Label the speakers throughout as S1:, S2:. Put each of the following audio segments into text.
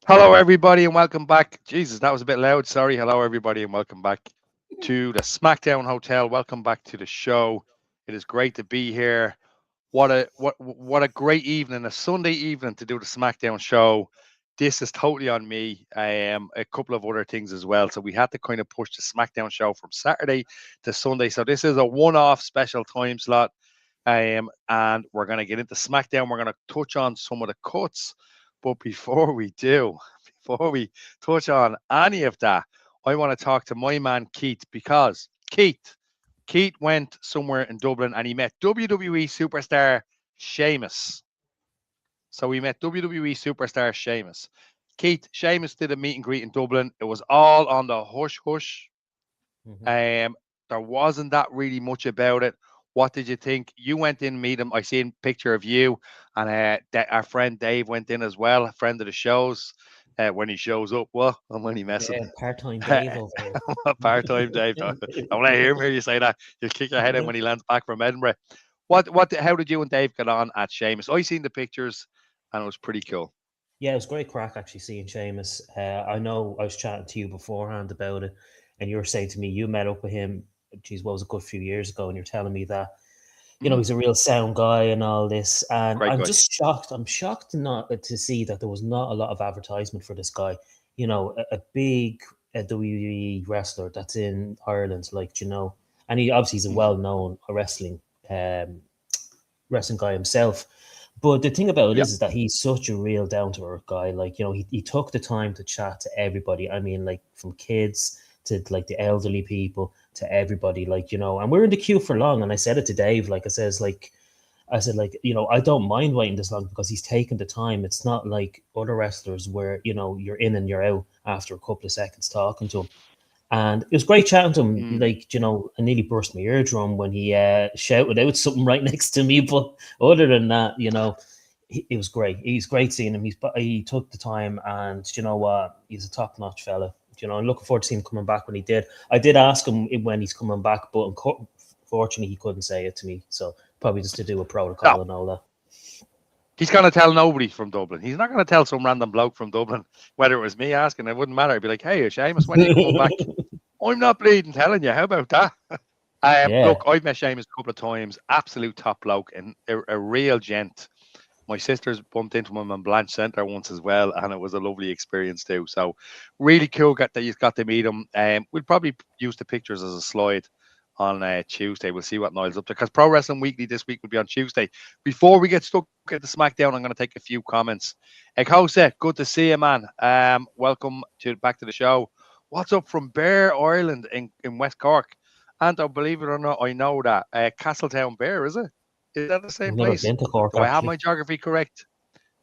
S1: Hello, everybody, and welcome back. Jesus, that was a bit loud. Sorry. Hello, everybody, and welcome back to the SmackDown Hotel. Welcome back to the show. It is great to be here. What a great evening, a Sunday evening to do the SmackDown show. This is totally on me. I am a couple of other things as well. So we had to kind of push the SmackDown show from Saturday to Sunday. So this is a one-off special time slot. And we're going to get into SmackDown. We're going to touch on some of the cuts. But before we do, before we touch on any of that, I want to talk to my man Keith because Keith went somewhere in Dublin and he met WWE superstar Sheamus. So we met WWE superstar Sheamus. Keith, Sheamus did a meet and greet in Dublin. It was all on the hush hush.
S2: Mhm.
S1: Um, there wasn't that really much about it. What did you think? You went in meet him. I seen a picture of you and our friend Dave went in as well, a friend of the shows. When he shows up, well, and when he messing.
S2: Yeah, part-time Dave over
S1: Part-time Dave. Don't let
S2: here.
S1: him hear you say that. You'll kick your head in when he lands back from Edinburgh. How did you and Dave get on at Sheamus? I seen the pictures and it was pretty cool.
S2: Yeah, it was great crack actually seeing Seamus. I know I was chatting to you beforehand about it, and you were saying to me you met up with him. Geez, what was a good few years ago, and you're telling me that
S1: Mm,
S2: he's a real sound guy and all this, and
S1: great
S2: I'm
S1: guy.
S2: just shocked. I'm shocked not to see that there was not a lot of advertisement for this guy. A big WWE wrestler that's in Ireland, and he obviously is a
S1: Mm,
S2: well-known um, wrestling guy himself. But the thing about it
S1: yeah.
S2: is that he's such a real down to earth guy. He took the time to chat to everybody. I mean, like from kids to like the elderly people to everybody, and we're in the queue for long. And I said it to Dave, I said, I don't mind waiting this long because he's taken the time. It's not like other wrestlers where, you're in and you're out after a couple of seconds talking to him. And it was great chatting to him.
S1: Mm.
S2: I nearly burst my eardrum when he shouted out something right next to me. But other than that, it was great. He's great seeing him. He took the time, and you know what? He's a top notch fella. I'm looking forward to seeing him coming back when he did. I did ask him when he's coming back, but unfortunately, he couldn't say it to me. So probably just to do a
S1: No,
S2: protocol and all that.
S1: he's going to tell nobody from Dublin. He's not going to tell some random bloke from Dublin. Whether it was me asking, it wouldn't matter. I'd be like, hey, Seamus, when are you coming back? I'm not bleeding telling you. How about that?
S2: Yeah,
S1: Look, I've met Seamus a couple of times. Absolute top bloke and a real gent. My sisters bumped into him in Blanche Centre once as well, and it was a lovely experience too. So, really cool that you've got to meet him. We'll probably use the pictures as a slide on Tuesday. We'll see what Niall's up to because Pro Wrestling Weekly this week will be on Tuesday. Before we get stuck at the SmackDown, I'm going to take a few comments. Ekose, good to see you, man. Welcome to back to the show. What's up from Bear Island in West Cork? And believe it or not, I know that Castletown Bear is it? Is that the same
S2: I've never
S1: place?
S2: been to Cork
S1: Do I have my
S2: actually.
S1: geography correct?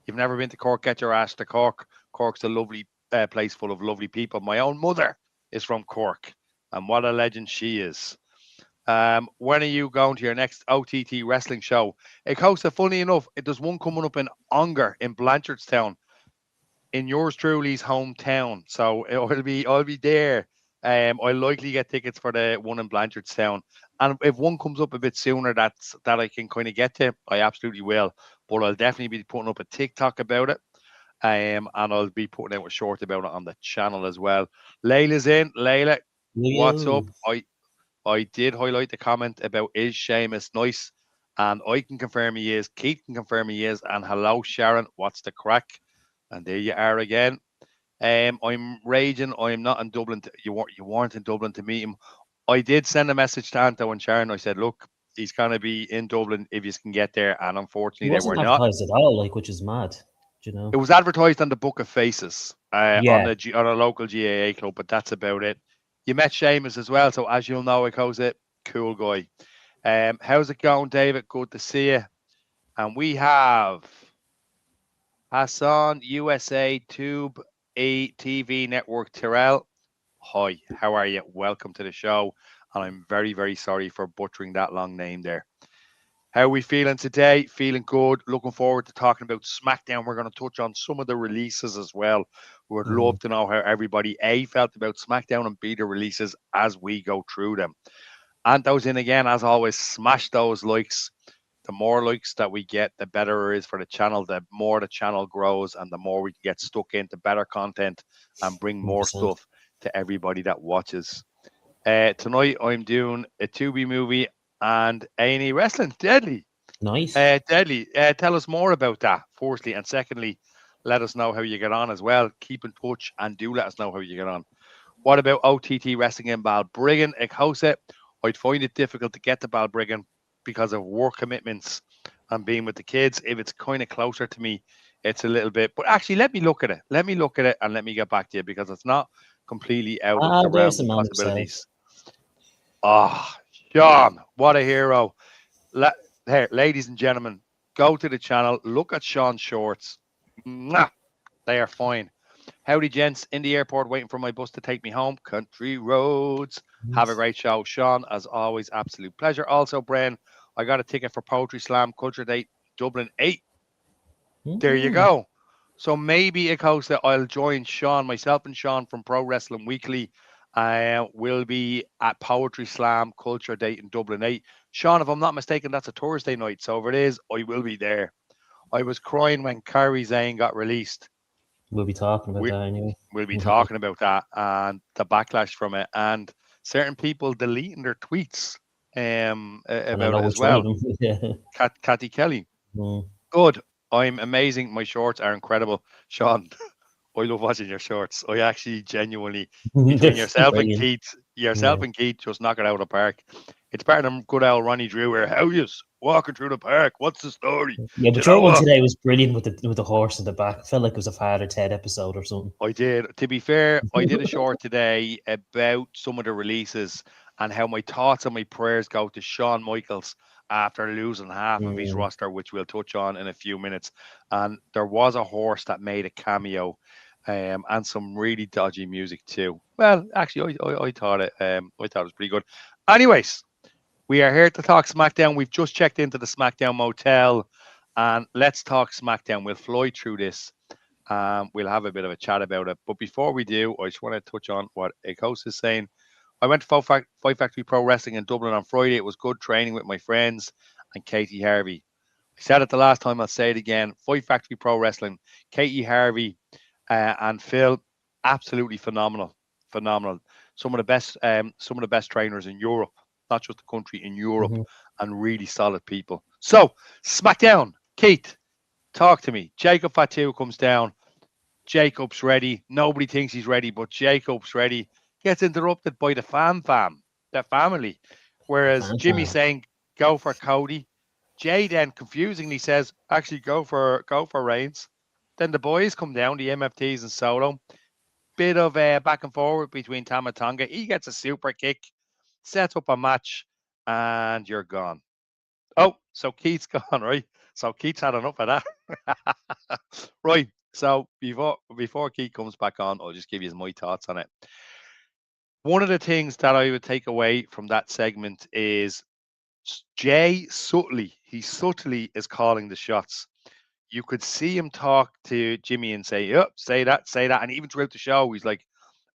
S1: You've never been to Cork? Get your ass to Cork. Cork's a lovely place full of lovely people. My own mother is from Cork, and what a legend she is. When are you going to your next OTT wrestling show? Costa, funny enough, there's one coming up in Ongar in Blanchardstown, in yours truly's hometown. So I'll be there. I'll likely get tickets for the one in Blanchardstown. And if one comes up a bit sooner that I can kind of get to, I absolutely will. But I'll definitely be putting up a TikTok about it. And I'll be putting out a short about it on the channel as well. Layla's in. Layla, what's up?
S2: Yo.
S1: I did highlight the comment about is Seamus nice, and I can confirm he is. Keith can confirm he is. And hello, Sharon, what's the crack? And there you are again. I'm raging. I'm not in Dublin. You weren't in Dublin to meet him. I did send a message to Anto and Sharon. I said, look, he's gonna be in Dublin if you can get there. And
S2: He
S1: unfortunately, they were
S2: wasn't
S1: not.
S2: advertised at all, which is mad.
S1: It was advertised on the Book of Faces on
S2: Yeah.
S1: on a local GAA club, but that's about it. You met Seamus as well, so as you'll know, it cool guy. How's it going, David? Good to see you. And we have Hassan USA Tube A TV Network Tyrell. Hi, how are you? Welcome to the show. And I'm very, very sorry for butchering that long name there. How are we feeling today? Feeling good. Looking forward to talking about SmackDown. We're going to touch on some of the releases as well. We would
S2: Mhm.
S1: love to know how everybody A felt about SmackDown and B the releases as we go through them. And those in again, as always, smash those likes. The more likes that we get, the better it is for the channel. The more the channel grows, and the more we can get stuck into better content and bring more
S2: 100%.
S1: stuff to everybody that watches. Tonight I'm doing a Tubi movie and A&E Wrestling. Deadly.
S2: Nice.
S1: Deadly. Tell us more about that, firstly. And secondly, let us know how you get on as well. Keep in touch and do let us know how you get on. What about OTT Wrestling in Balbriggan? Echosa? I'd find it difficult to get to Balbriggan because of work commitments and being with the kids. If it's kind of closer to me, it's a little bit. But actually, let me look at it. Let me look at it and let me get back to you because it's not completely out of the
S2: There's
S1: realms
S2: the
S1: of
S2: man himself.
S1: possibilities. Ah, Sean, what a hero. Here, ladies and gentlemen, go to the channel, look at Sean's shorts. Mwah, they are fine. Howdy, gents. In the airport, waiting for my bus to take me home. Country roads. Have a great show. Sean, as always, absolute pleasure. Also, Bren, I got a ticket for Poetry Slam Culture Date Dublin 8. There you go. So maybe it goes that I'll join Sean, myself and Sean from Pro Wrestling Weekly. Will be at Poetry Slam Culture Date in Dublin 8. Sean, if I'm not mistaken, that's a Thursday night. So if it is, I will be there. I was crying when Kairi Zane got released.
S2: We'll be talking about that anyway.
S1: We'll be talking about that and the backlash from it, and certain people deleting their tweets about it as well.
S2: Yeah.
S1: Cathy Kelly.
S2: Mm.
S1: Good. I'm amazing. My shorts are incredible. Sean, I love watching your shorts. I actually genuinely, between yourself and Keith, just knock it out of the park. It's part of them good old Ronnie Drew where how you walking through the park. What's the story?
S2: Yeah, but your one today was brilliant with the horse in the back. Felt like it was a Father Ted episode or something.
S1: I did. To be fair, I did a short today about some of the releases and how my thoughts and my prayers go to Shawn Michaels after losing half of his roster, which we'll touch on in a few minutes. And there was a horse that made a cameo, and some really dodgy music too. Well, actually, I thought it was pretty good. Anyways, we are here to talk SmackDown. We've just checked into the SmackDown Motel, and let's talk SmackDown. We'll fly through this. We'll have a bit of a chat about it. But before we do, I just want to touch on what Akos is saying. I went to Fight Factory Pro Wrestling in Dublin on Friday. It was good training with my friends and Katie Harvey. I said it the last time, I'll say it again. Fight Factory Pro Wrestling, Katie Harvey and Phil, absolutely phenomenal. Phenomenal. Some of the best trainers in Europe, not just the country, in Europe, and really solid people. So, SmackDown, Keith, talk to me. Jacob Fatu comes down. Jacob's ready. Nobody thinks he's ready, but Jacob's ready. Gets interrupted by the the family. Whereas Jimmy saying, go for Cody. Jay then confusingly says, actually go for Reigns. Then the boys come down, the MFTs and Solo. Bit of back and forward between Tama Tonga. He gets a super kick, sets up a match, and you're gone. Oh, so Keith's gone, right? So Keith's had enough of that. Right. So before Keith comes back on, I'll just give you my thoughts on it. One of the things that I would take away from that segment is Jay he subtly is calling the shots. You could see him talk to Jimmy and say, yep, say that. And even throughout the show, he's like,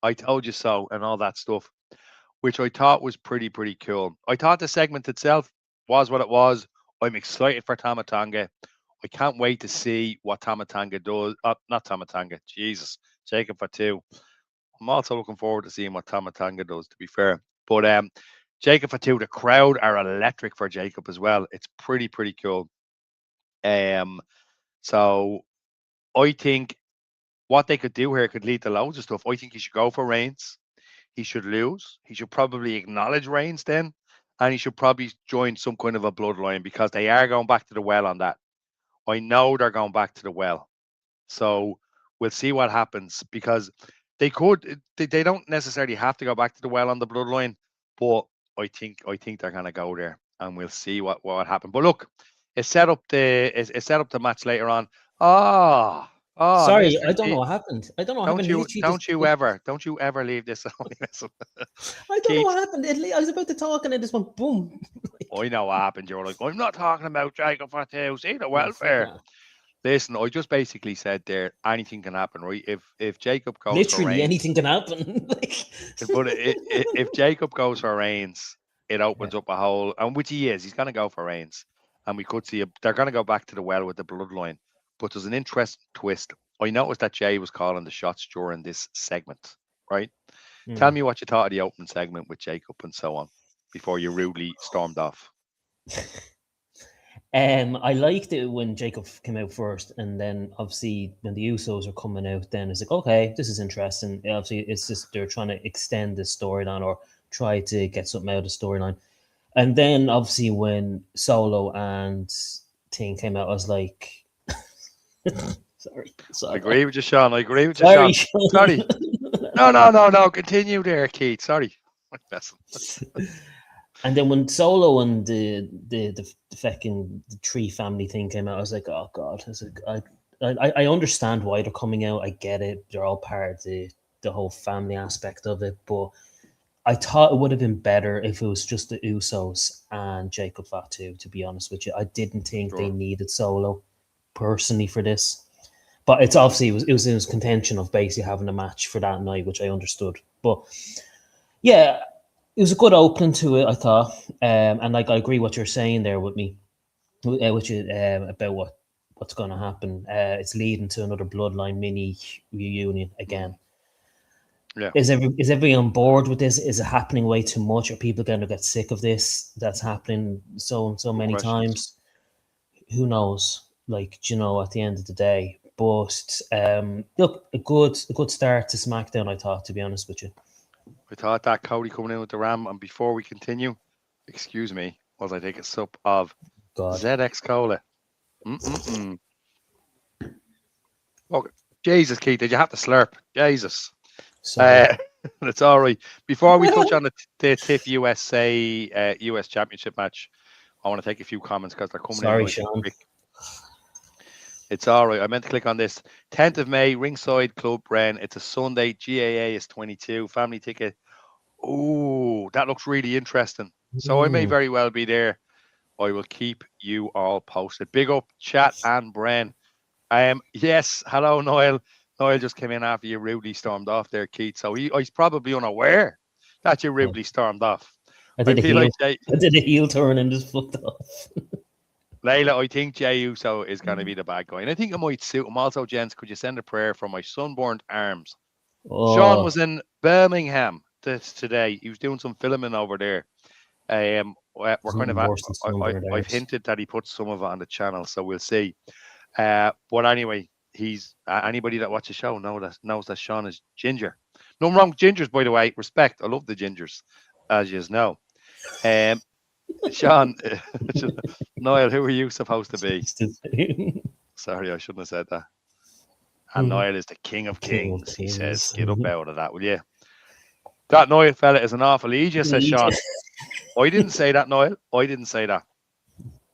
S1: I told you so, and all that stuff, which I thought was pretty cool. I thought the segment itself was what it was. I'm excited for Tama Tonga. I can't wait to see what Tama Tonga does. Not Tama Tonga, Jesus, Jacob Fatu. I'm also looking forward to seeing what Tama Tonga does, to be fair. But Jacob Fatu, the crowd are electric for Jacob as well. It's pretty cool. So I think what they could do here could lead to loads of stuff. I think he should go for Reigns. He should lose. He should probably acknowledge Reigns then. And he should probably join some kind of a bloodline because they are going back to the well on that. I know they're going back to the well. So we'll see what happens because they don't necessarily have to go back to the well on the bloodline, but I think they're gonna go there and we'll see what happened. But look, it set up the match later on.
S2: Sorry,
S1: Mr.
S2: I don't know what happened. I don't know what happened.
S1: Don't you ever leave this on.
S2: I don't know what happened. I was about to talk and it just went boom.
S1: I know what happened. You're like, I'm not talking about Jacob Fatu. See the welfare. Listen, I just basically said there, anything can happen, right? If Jacob goes
S2: literally
S1: for Reigns,
S2: anything can happen.
S1: but if Jacob goes for Reigns, it opens up a hole, and which he is. He's going to go for Reigns. and we could see they're going to go back to the well with the bloodline. But there's an interesting twist. I noticed that Jay was calling the shots during this segment, right? Tell me what you thought of the opening segment with Jacob and so on before you rudely stormed off.
S2: I liked it when Jacob came out first, and then obviously when the Usos are coming out, then it's like, okay, this is interesting. Obviously, it's just they're trying to extend the storyline or try to get something out of the storyline. And then obviously when Solo and Ting came out, I was like, sorry.
S1: I agree with you, Sean. I agree with you,
S2: Sorry,
S1: Sean. Sorry. No. Continue there, Keith. Sorry.
S2: And then when Solo and the fucking the Tree family thing came out, I was like, oh god. I was like, I understand why they're coming out. I get it. They're all part of the whole family aspect of it. But I thought it would have been better if it was just the Usos and Jacob Fatu, to be honest with you. I didn't think they needed Solo personally for this. But it's obviously it was in his contention of basically having a match for that night, which I understood. But yeah, it was a good opening to it, I thought. And like I agree what you're saying there with me, which is about what's going to happen. It's leading to another Bloodline mini reunion again.
S1: Yeah.
S2: Is everybody on board with this? Is it happening way too much? Are people going to get sick of this? That's happening so many times. Who knows? Like, at the end of the day. But look, a good start to SmackDown, I thought, to be honest with you.
S1: I thought that Cody coming in with the Ram, and before we continue, excuse me, while I take a sip of ZX Cola. Okay. Jesus, Keith, did you have to slurp? Jesus. It's all right. Before we touch on the TIFF USA US Championship match, I want to take a few comments because they're coming in quick. It's all right. I meant to click on this. 10th of May, Ringside Club Bren. It's a Sunday. GAA is 22. Family ticket. Oh, that looks really interesting. So I may very well be there. I will keep you all posted. Big up, chat and Bren. Yes. Hello, Noel. Noel just came in after you rudely stormed off there, Keith. So he's probably unaware that you rudely stormed off.
S2: I did a heel turn and just fucked off.
S1: Layla, I think Jey Uso is going to be the bad guy. And I think it might suit him. Also, gents, could you send a prayer for my sunburned arms? Oh. Sean was in Birmingham today. He was doing some filming over there. We're kind of I've hinted that he put some of it on the channel, so we'll see. But anyway, he's anybody that watches the show knows that Sean is ginger. Nothing wrong with gingers, by the way. Respect. I love the gingers, as you know. Sean, Noel, who are you supposed to be? Sorry, I shouldn't have said that. And Noel is the king of kings, he says. Get up out of that, will you? That Noel fella is an awful idiot, says Sean. I didn't say that, Noel. I didn't say that.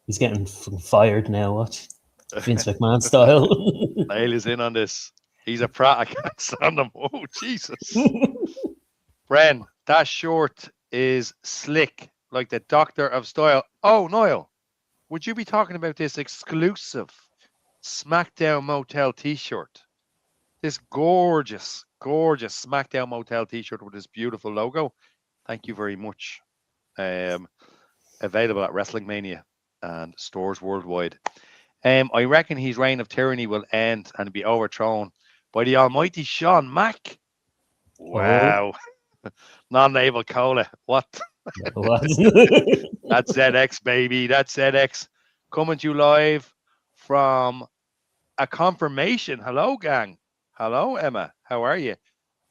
S2: He's getting fired now, watch. Vince McMahon style.
S1: Noel is in on this. He's a prat. I can't stand him. Oh, Jesus. Bren, that short is slick. Like the Doctor of Style. Oh, Noel, would you be talking about this exclusive SmackDown Motel t-shirt? This gorgeous SmackDown Motel t-shirt with this beautiful logo. Thank you very much. Available at WrestleMania and stores worldwide. I reckon his reign of tyranny will end and be overthrown by the almighty Sean Mack. Wow. Non-label cola. What? That's ZX, baby. That's ZX. Coming to you live from a confirmation. Hello, gang. Hello, Emma. How are you?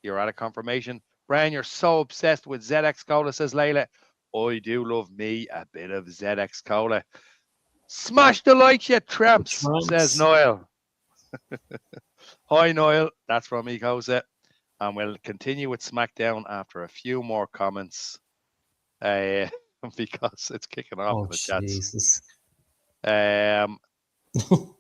S1: You're at a confirmation. Brian, you're so obsessed with ZX Cola, says Layla. I do love me a bit of ZX Cola. Smash the like, you tramps, says Noel. Hi, Noel. That's from me, Jose. And we'll continue with SmackDown after a few more comments. Because it's kicking off in the chats.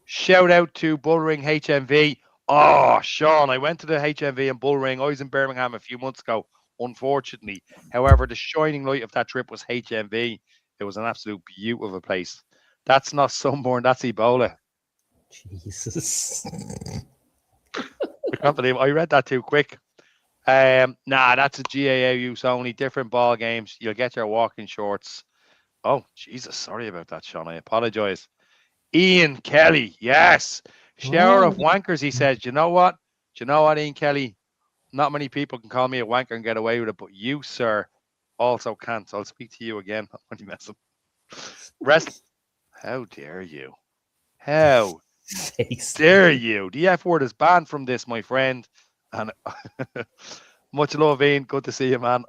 S1: Shout out to Bullring HMV. Oh, Sean, I went to the HMV in Bullring. I was in Birmingham a few months ago, unfortunately. However, the shining light of that trip was HMV. It was an absolute beauty of a place. That's not sunburn, that's Ebola.
S2: Jesus.
S1: I can't believe I read that too quick. Nah, that's a GAA use only. Different ball games. You'll get your walking shorts. Oh, Jesus. Sorry about that, Sean. I apologize. Ian Kelly. Yes. Shower
S2: Oh,
S1: of wankers, he says. Do you know what? Do you know what, Ian Kelly? Not many people can call me a wanker and get away with it, but you, sir, also can't. So I'll speak to you again. I'm only messing. Rest. How dare you? How
S2: face.
S1: dare you? The F word is banned from this, my friend. And much love, Ian. Good to see you, man.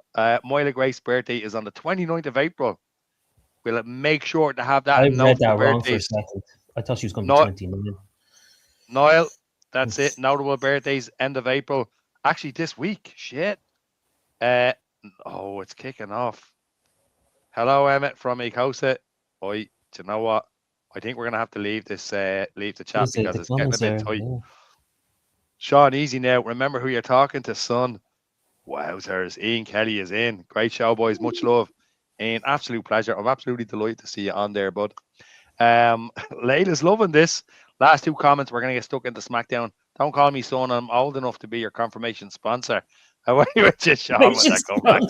S1: Moila Grace's birthday is on the 29th of April. We'll make sure to have that
S2: I
S1: in
S2: read
S1: notable
S2: that wrong for a
S1: birthdays.
S2: second. I thought she was going to be
S1: No,
S2: 29.
S1: Niall, that's it. Notable birthdays, end of April. Actually, this week. Shit. Uh, oh, it's kicking off. Hello, Emmett from Ecosa. Do you know what? I think we're gonna have to leave this, leave the chat
S2: Is it
S1: because
S2: the
S1: it's getting a
S2: comments
S1: bit
S2: there?
S1: tight.
S2: Yeah.
S1: Sean, easy now. Remember who you're talking to, son. Wowzers. Ian Kelly is in. Great show, boys. Much love. An absolute pleasure. I'm absolutely delighted to see you on there, bud. Layla's loving this. Last two comments. We're gonna get stuck into SmackDown. Don't call me son. I'm old enough to be your confirmation sponsor. How are you with you, Sean, when that come back?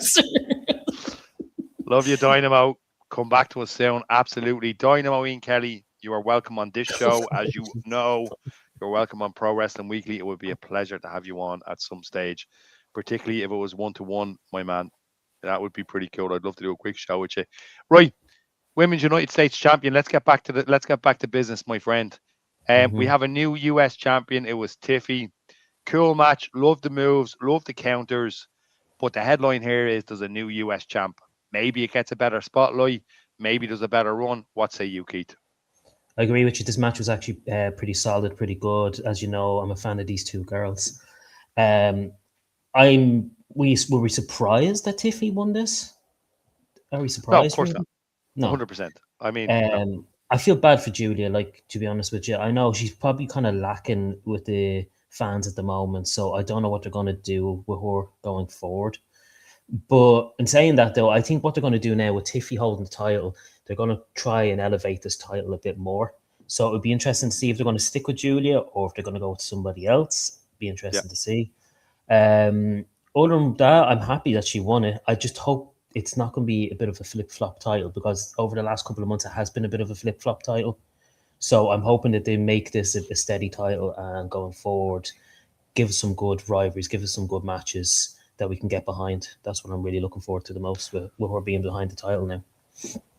S1: Love you, Dynamo. Come back to us soon. Absolutely. Dynamo Ian Kelly, you are welcome on this show. As you know, you're welcome on Pro Wrestling Weekly. It would be a pleasure to have you on at some stage, particularly if it was 1-to-1, my man. That would be pretty cool. I'd love to do a quick show with you. Right. Women's United States champion. Let's get back to business, my friend. We have a new US champion. It was Tiffy. Cool match. Love the moves. Love the counters. But the headline here is there's a new US champ. Maybe it gets a better spotlight. Maybe there's a better run. What say you, Keith?
S2: I agree with you. This match was actually pretty solid, pretty good. As you know, I'm a fan of these two girls. Were we surprised that Tiffany won this? Are we
S1: No, of
S2: surprised?
S1: course
S2: Really?
S1: not.
S2: No.
S1: 100%. I mean, no.
S2: I feel bad for Julia. Like, to be honest with you, I know she's probably kind of lacking with the fans at the moment. So I don't know what they're going to do with her going forward. But in saying that, though, I think what they're going to do now with Tiffy holding the title, they're going to try and elevate this title a bit more. So it would be interesting to see if they're going to stick with Julia or if they're going to go with somebody else. Be interesting to see. Other than that, I'm happy that she won it. I just hope it's not going to be a bit of a flip-flop title because over the last couple of months, it has been a bit of a flip-flop title. So I'm hoping that they make this a steady title and going forward, give us some good rivalries, give us some good matches that we can get behind. That's what I'm really looking forward to the most with her being behind the title now.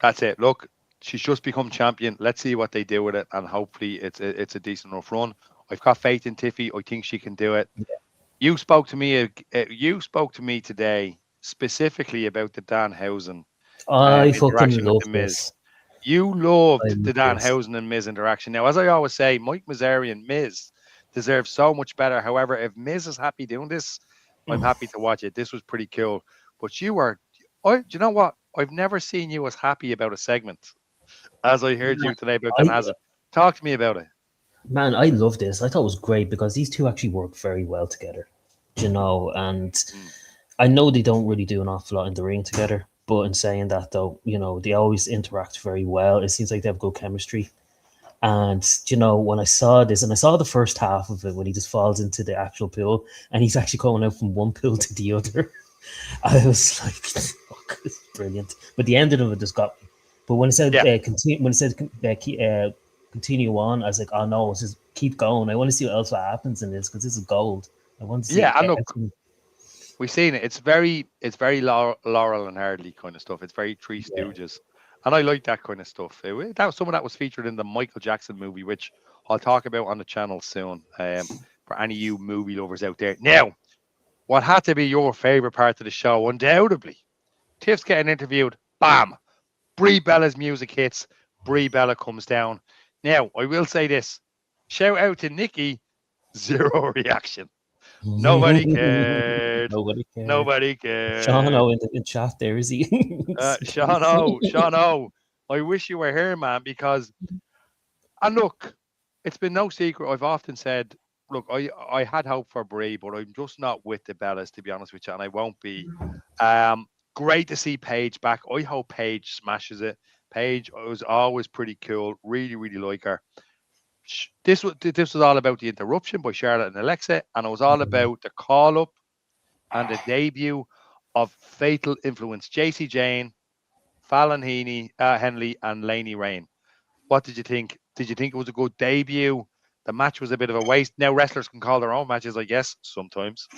S1: That's it. Look, she's just become champion. Let's see what they do with it, and hopefully it's a decent enough run. I've got faith in Tiffy. I think she can do it.
S2: Yeah.
S1: You spoke to me. You spoke to me today specifically about the Danhausen
S2: I fucking
S1: interaction with
S2: love
S1: the Miz.
S2: this.
S1: You loved
S2: I
S1: the
S2: love this.
S1: Danhausen and Miz interaction. Now, as I always say, Mike Mazzari and Miz deserve so much better. However, if Miz is happy doing this, I'm happy to watch it. This was pretty cool. But do you know what? I've never seen you as happy about a segment as I heard you today about Danhausen. Talk to me about it.
S2: Man, I love this. I thought it was great because these two actually work very well together, and I know they don't really do an awful lot in the ring together, but in saying that though, they always interact very well. It seems like they have good chemistry. And, when I saw this, and I saw the first half of it when he just falls into the actual pool and he's actually going out from one pool to the other, I was like, fuck, this is brilliant. But the ending of it just got me. But when it said, continue on, I was like, oh no, just keep going. I want to see what else happens in this because this is gold. I want to see.
S1: Yeah, and look, we've seen it. It's very Laurel and Hardy kind of stuff. It's very Three Stooges. And I like that kind of stuff. Some of that was featured in the Michael Jackson movie, which I'll talk about on the channel soon. For any of you movie lovers out there. Now, what had to be your favorite part of the show, undoubtedly, Tiff's getting interviewed. Bam! Brie Bella's music hits. Brie Bella comes down. Now, I will say this. Shout out to Nikki. Zero reaction. Nobody cared. Nobody cared.
S2: Sean O in the chat there, is he?
S1: Sean O. I wish you were here, man, because, and look, it's been no secret. I've often said, look, I had hope for Brie, but I'm just not with the Bellas, to be honest with you, and I won't be. Great to see Paige back. I hope Paige smashes it. Paige was always pretty cool. Really, really like her. This was all about the interruption by Charlotte and Alexa, and it was all about the call up and the debut of Fatal Influence. JC Jane, Fallon Henley, and Laney Rain. What did you think? Did you think it was a good debut? The match was a bit of a waste. Now wrestlers can call their own matches, I guess, sometimes.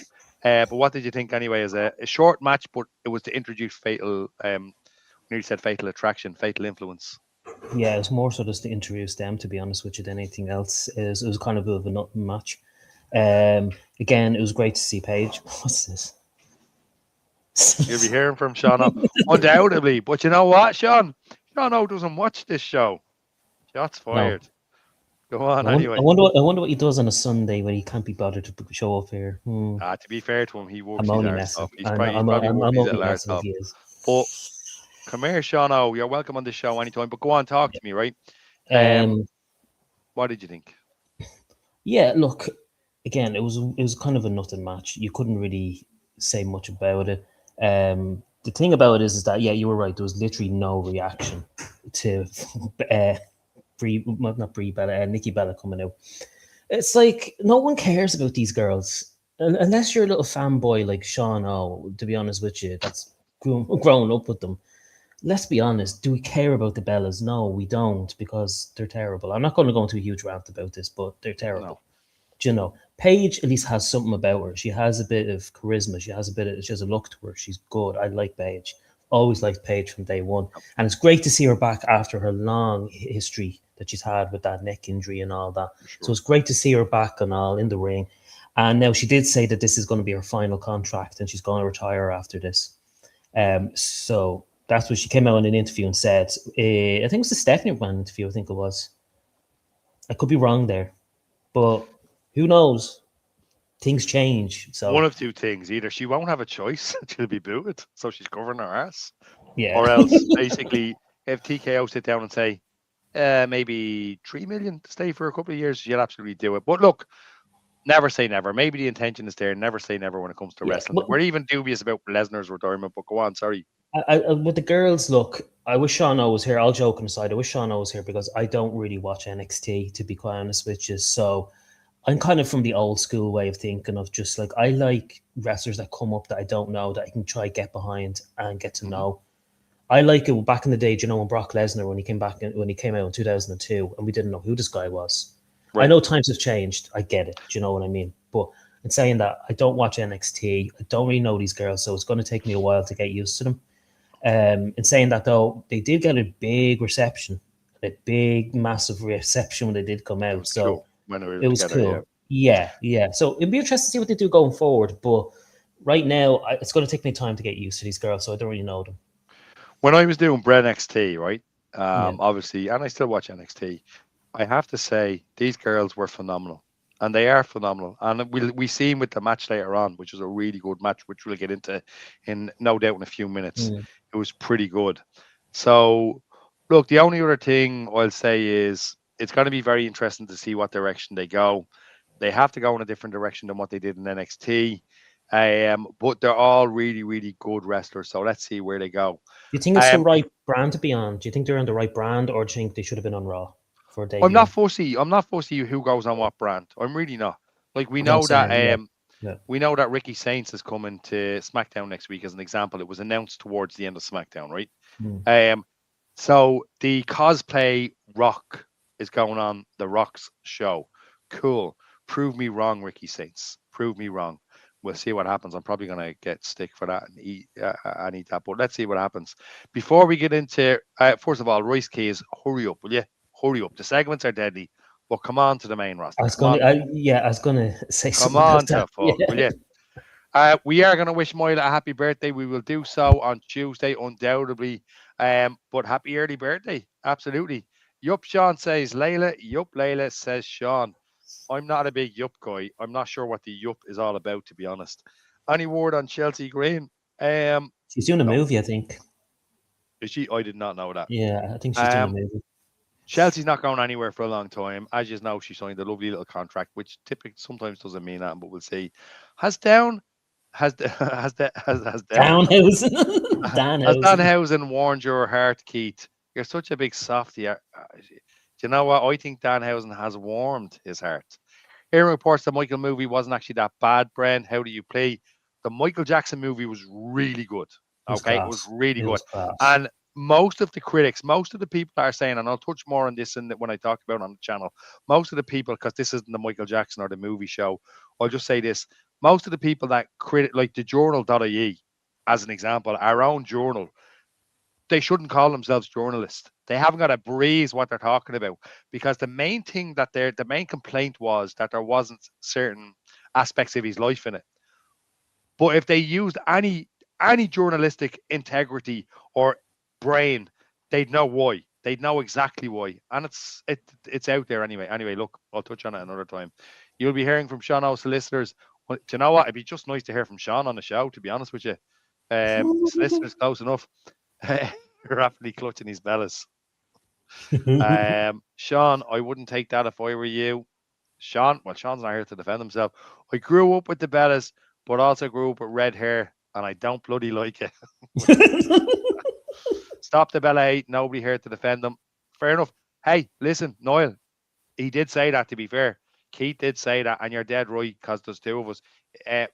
S1: But what did you think anyway? As a short match, but it was to introduce fatal. Nearly said fatal attraction, fatal influence.
S2: Yeah, it was more so just to introduce them, to be honest with you, than anything else. It was kind of a bit of a nothing match. Again, it was great to see Paige. What's this?
S1: You'll be hearing from Sean O, undoubtedly. But you know what, Sean? Sean O doesn't watch this show. Shots
S2: No.
S1: fired. Go on
S2: I
S1: anyway.
S2: wonder what he does on a Sunday when he can't be bothered to show up here.
S1: To be fair to him, he works
S2: I'm
S1: his
S2: only
S1: arse
S2: messing.
S1: off. He's
S2: I'm,
S1: probably,
S2: I'm,
S1: probably
S2: I'm,
S1: working
S2: I'm
S1: his
S2: only
S1: little arse
S2: messing if
S1: off.
S2: he is.
S1: But come here, Sean O. You're welcome on the show anytime. But go on, talk to me, right?
S2: Um,
S1: What did you think?
S2: yeah, look, again, it was kind of a nothing match. You couldn't really say much about it. The thing about it is that yeah, you were right. There was literally no reaction to not Brie Bella, Nikki Bella coming out. It's like no one cares about these girls unless you're a little fanboy like Sean O. To be honest with you, that's grown up with them. Let's be honest. Do we care about the Bellas? No, we don't because they're terrible. I'm not going to go into a huge rant about this, but they're terrible.
S1: No.
S2: Do you know? Paige at least has something about her. She has a bit of charisma. She has a look to her. She's good. I like Paige. Always liked Paige from day one, and it's great to see her back after her long history that she's had with that neck injury and all that.
S1: Sure.
S2: So it's great to see her back and all in the ring. And now she did say that this is going to be her final contract, and she's going to retire after this. So that's what she came out in an interview and said. I think it was the Stephanie McMahon interview. I think it was. I could be wrong there, but who knows? Things change. So
S1: one of two things: either she won't have a choice, she'll be booed, so she's covering her ass,
S2: yeah,
S1: or else basically, if TKO sit down and say, maybe 3 million to stay for a couple of years, she'll absolutely do it. But look, never say never. Maybe the intention is there. Never say never when it comes to wrestling.
S2: But
S1: We're even dubious about Lesnar's retirement. But go on, sorry.
S2: with the girls, look, I wish Sean O was here. All joking aside, I wish Sean O was here because I don't really watch NXT, to be quite honest with you. So I'm kind of from the old school way of thinking of just like I like wrestlers that come up that I don't know that I can try get behind and get to know. I like it back in the day, when Brock Lesnar when he came out in 2002 and we didn't know who this guy was. Right. I know times have changed. I get it. Do you know what I mean? But in saying that, I don't watch NXT. I don't really know these girls, so it's going to take me a while to get used to them. In saying that, though, they did get a big reception, a big, massive reception when they did come out. So
S1: cool.
S2: It was cool. Yeah. So it'd be interesting to see what they do going forward. But right now, it's going to take me time to get used to these girls, so I don't really know them.
S1: When I was doing Brett NXT, right? Obviously, and I still watch NXT. I have to say these girls were phenomenal, and they are phenomenal. And we see them with the match later on, which was a really good match, which we'll get into in no doubt in a few minutes. It was pretty good. So, look, the only other thing I'll say is it's going to be very interesting to see what direction they go. They have to go in a different direction than what they did in NXT. But they're all really, really good wrestlers. So let's see where they go.
S2: Do you think it's the right brand to be on? Do you think they're on the right brand, or do you think they should have been on Raw for a debut?
S1: I'm not fussy. I'm not fussy who goes on what brand. I'm really not. Like we know that we know that Ricky Saints is coming to SmackDown next week as an example. It was announced towards the end of SmackDown, right? So the cosplay Rock is going on the Rock's show. Cool. Prove me wrong, Ricky Saints. Prove me wrong. We'll see what happens. I'm probably going to get stick for that and eat that, but let's see what happens. Before we get into, first of all, Royce Keys, hurry up, will you? Hurry up. The segments are deadly, but come on to the main roster.
S2: I was going to say something about that.
S1: Will you? We are going to wish Moila a happy birthday. We will do so on Tuesday, undoubtedly. But happy early birthday. Absolutely. Yup, Sean says Layla. Yup, Layla says Sean. I'm not a big yup guy. I'm not sure what the yup is all about, to be honest. Any word on Chelsea Green?
S2: She's doing a movie, I think.
S1: Is she? I did not know that.
S2: Yeah, I think she's doing a movie.
S1: Chelsea's not going anywhere for a long time. As you know, she signed a lovely little contract, which typically sometimes doesn't mean that, but we'll see. Has Danhausen warned your heart, Keith? You're such a big softy. Do you know what? I think Danhausen has warmed his heart. Hearing reports the Michael movie wasn't actually that bad, Brent. How do you play? The Michael Jackson movie was really good. Okay, it was really good. And most of the critics, most of the people are saying, and I'll touch more on this when I talk about it on the channel. Most of the people, because this isn't the Michael Jackson or the movie show, I'll just say this: most of the people that like the journal.ie, as an example, our own journal, they shouldn't call themselves journalists. They haven't got a breeze what they're talking about, because the main thing that the main complaint was that there wasn't certain aspects of his life in it. But if they used any journalistic integrity or brain, they'd know why. They'd know exactly why, and it's out there anyway. Anyway, look, I'll touch on it another time. You'll be hearing from Sean O solicitors. Well, do you know what? It'd be just nice to hear from Sean on the show. To be honest with you, solicitors close enough. Rapidly clutching his bellas. Sean, I wouldn't take that if I were you. Sean, well, Sean's not here to defend himself. I grew up with the Bellas, but also grew up with red hair, and I don't bloody like it. Stop the Bella 8. Nobody here to defend them. Fair enough. Hey, listen, Noel, he did say that, to be fair. Keith did say that, and you're dead right, because there's two of us.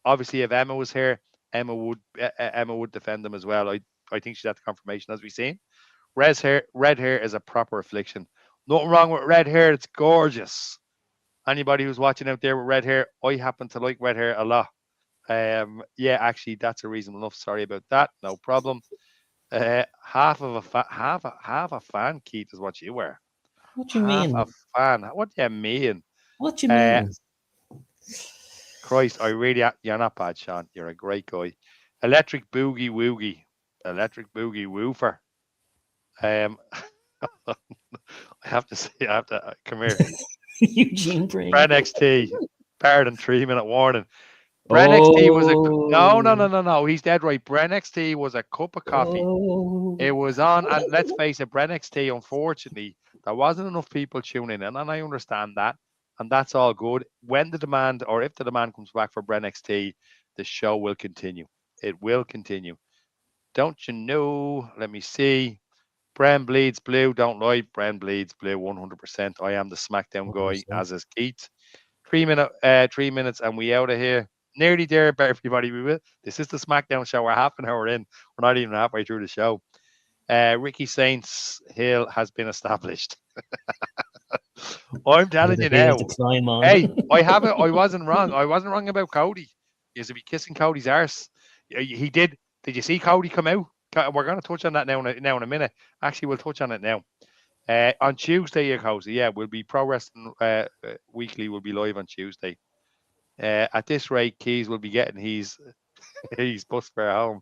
S1: Obviously, if Emma was here, Emma would defend them as well. I think she's at the confirmation, as we've seen. Red hair is a proper affliction. Nothing wrong with red hair. It's gorgeous. Anybody who's watching out there with red hair, I happen to like red hair a lot. Yeah, actually, that's a reason enough. Sorry about that. No problem. Half a fan, Keith, is what you wear.
S2: What do you
S1: Half
S2: mean?
S1: a fan. What do you mean?
S2: What do you mean?
S1: Christ, you're not bad, Sean. You're a great guy. Electric boogie woogie. Electric boogie woofer. I have to say, come here.
S2: Eugene Bring.
S1: Brand XT, better than 3-minute warning. Brand XT was no. He's dead right. Brand XT was a cup of coffee. It was on, and let's face it, Brand XT, unfortunately, there wasn't enough people tuning in, and I understand that, and that's all good. When the demand, or if the demand comes back for Brand XT, the show will continue. It will continue. Don't you know? Let me see. Bren bleeds blue. Don't lie. Bren bleeds blue 100%. I am the SmackDown guy,
S2: 100%.
S1: as is Keith. 3 minutes, and we out of here. Nearly there, everybody. We will. This is the SmackDown show. We're half an hour in. We're not even halfway through the show. Ricky Saints Hill has been established. I'm telling you now. Hey, I wasn't wrong. I wasn't wrong about Cody. He used to be kissing Cody's arse. He did. Did you see Cody come out? We're going to touch on that now in a minute. Actually, we'll touch on it now. On Tuesday, Cozy, yeah, we'll be Pro Wrestling Weekly. Will be live on Tuesday. At this rate, Keys will be getting his bus fare home.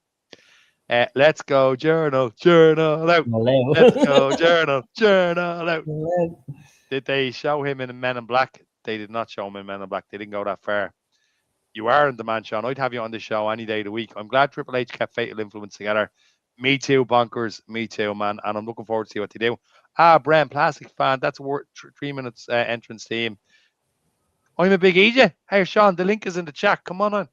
S1: Let's go, journal out. Let's go, journal out. Did they show him in Men in Black? They did not show him in Men in Black. They didn't go that far. You are in demand, Sean. I'd have you on the show any day of the week. I'm glad Triple H kept Fatal Influence together. Me too, bonkers. Me too, man. And I'm looking forward to see what they do. Brent, Plastic Fan. That's a 3 minutes entrance team. I'm a big EJ. Hey, Sean, the link is in the chat. Come on.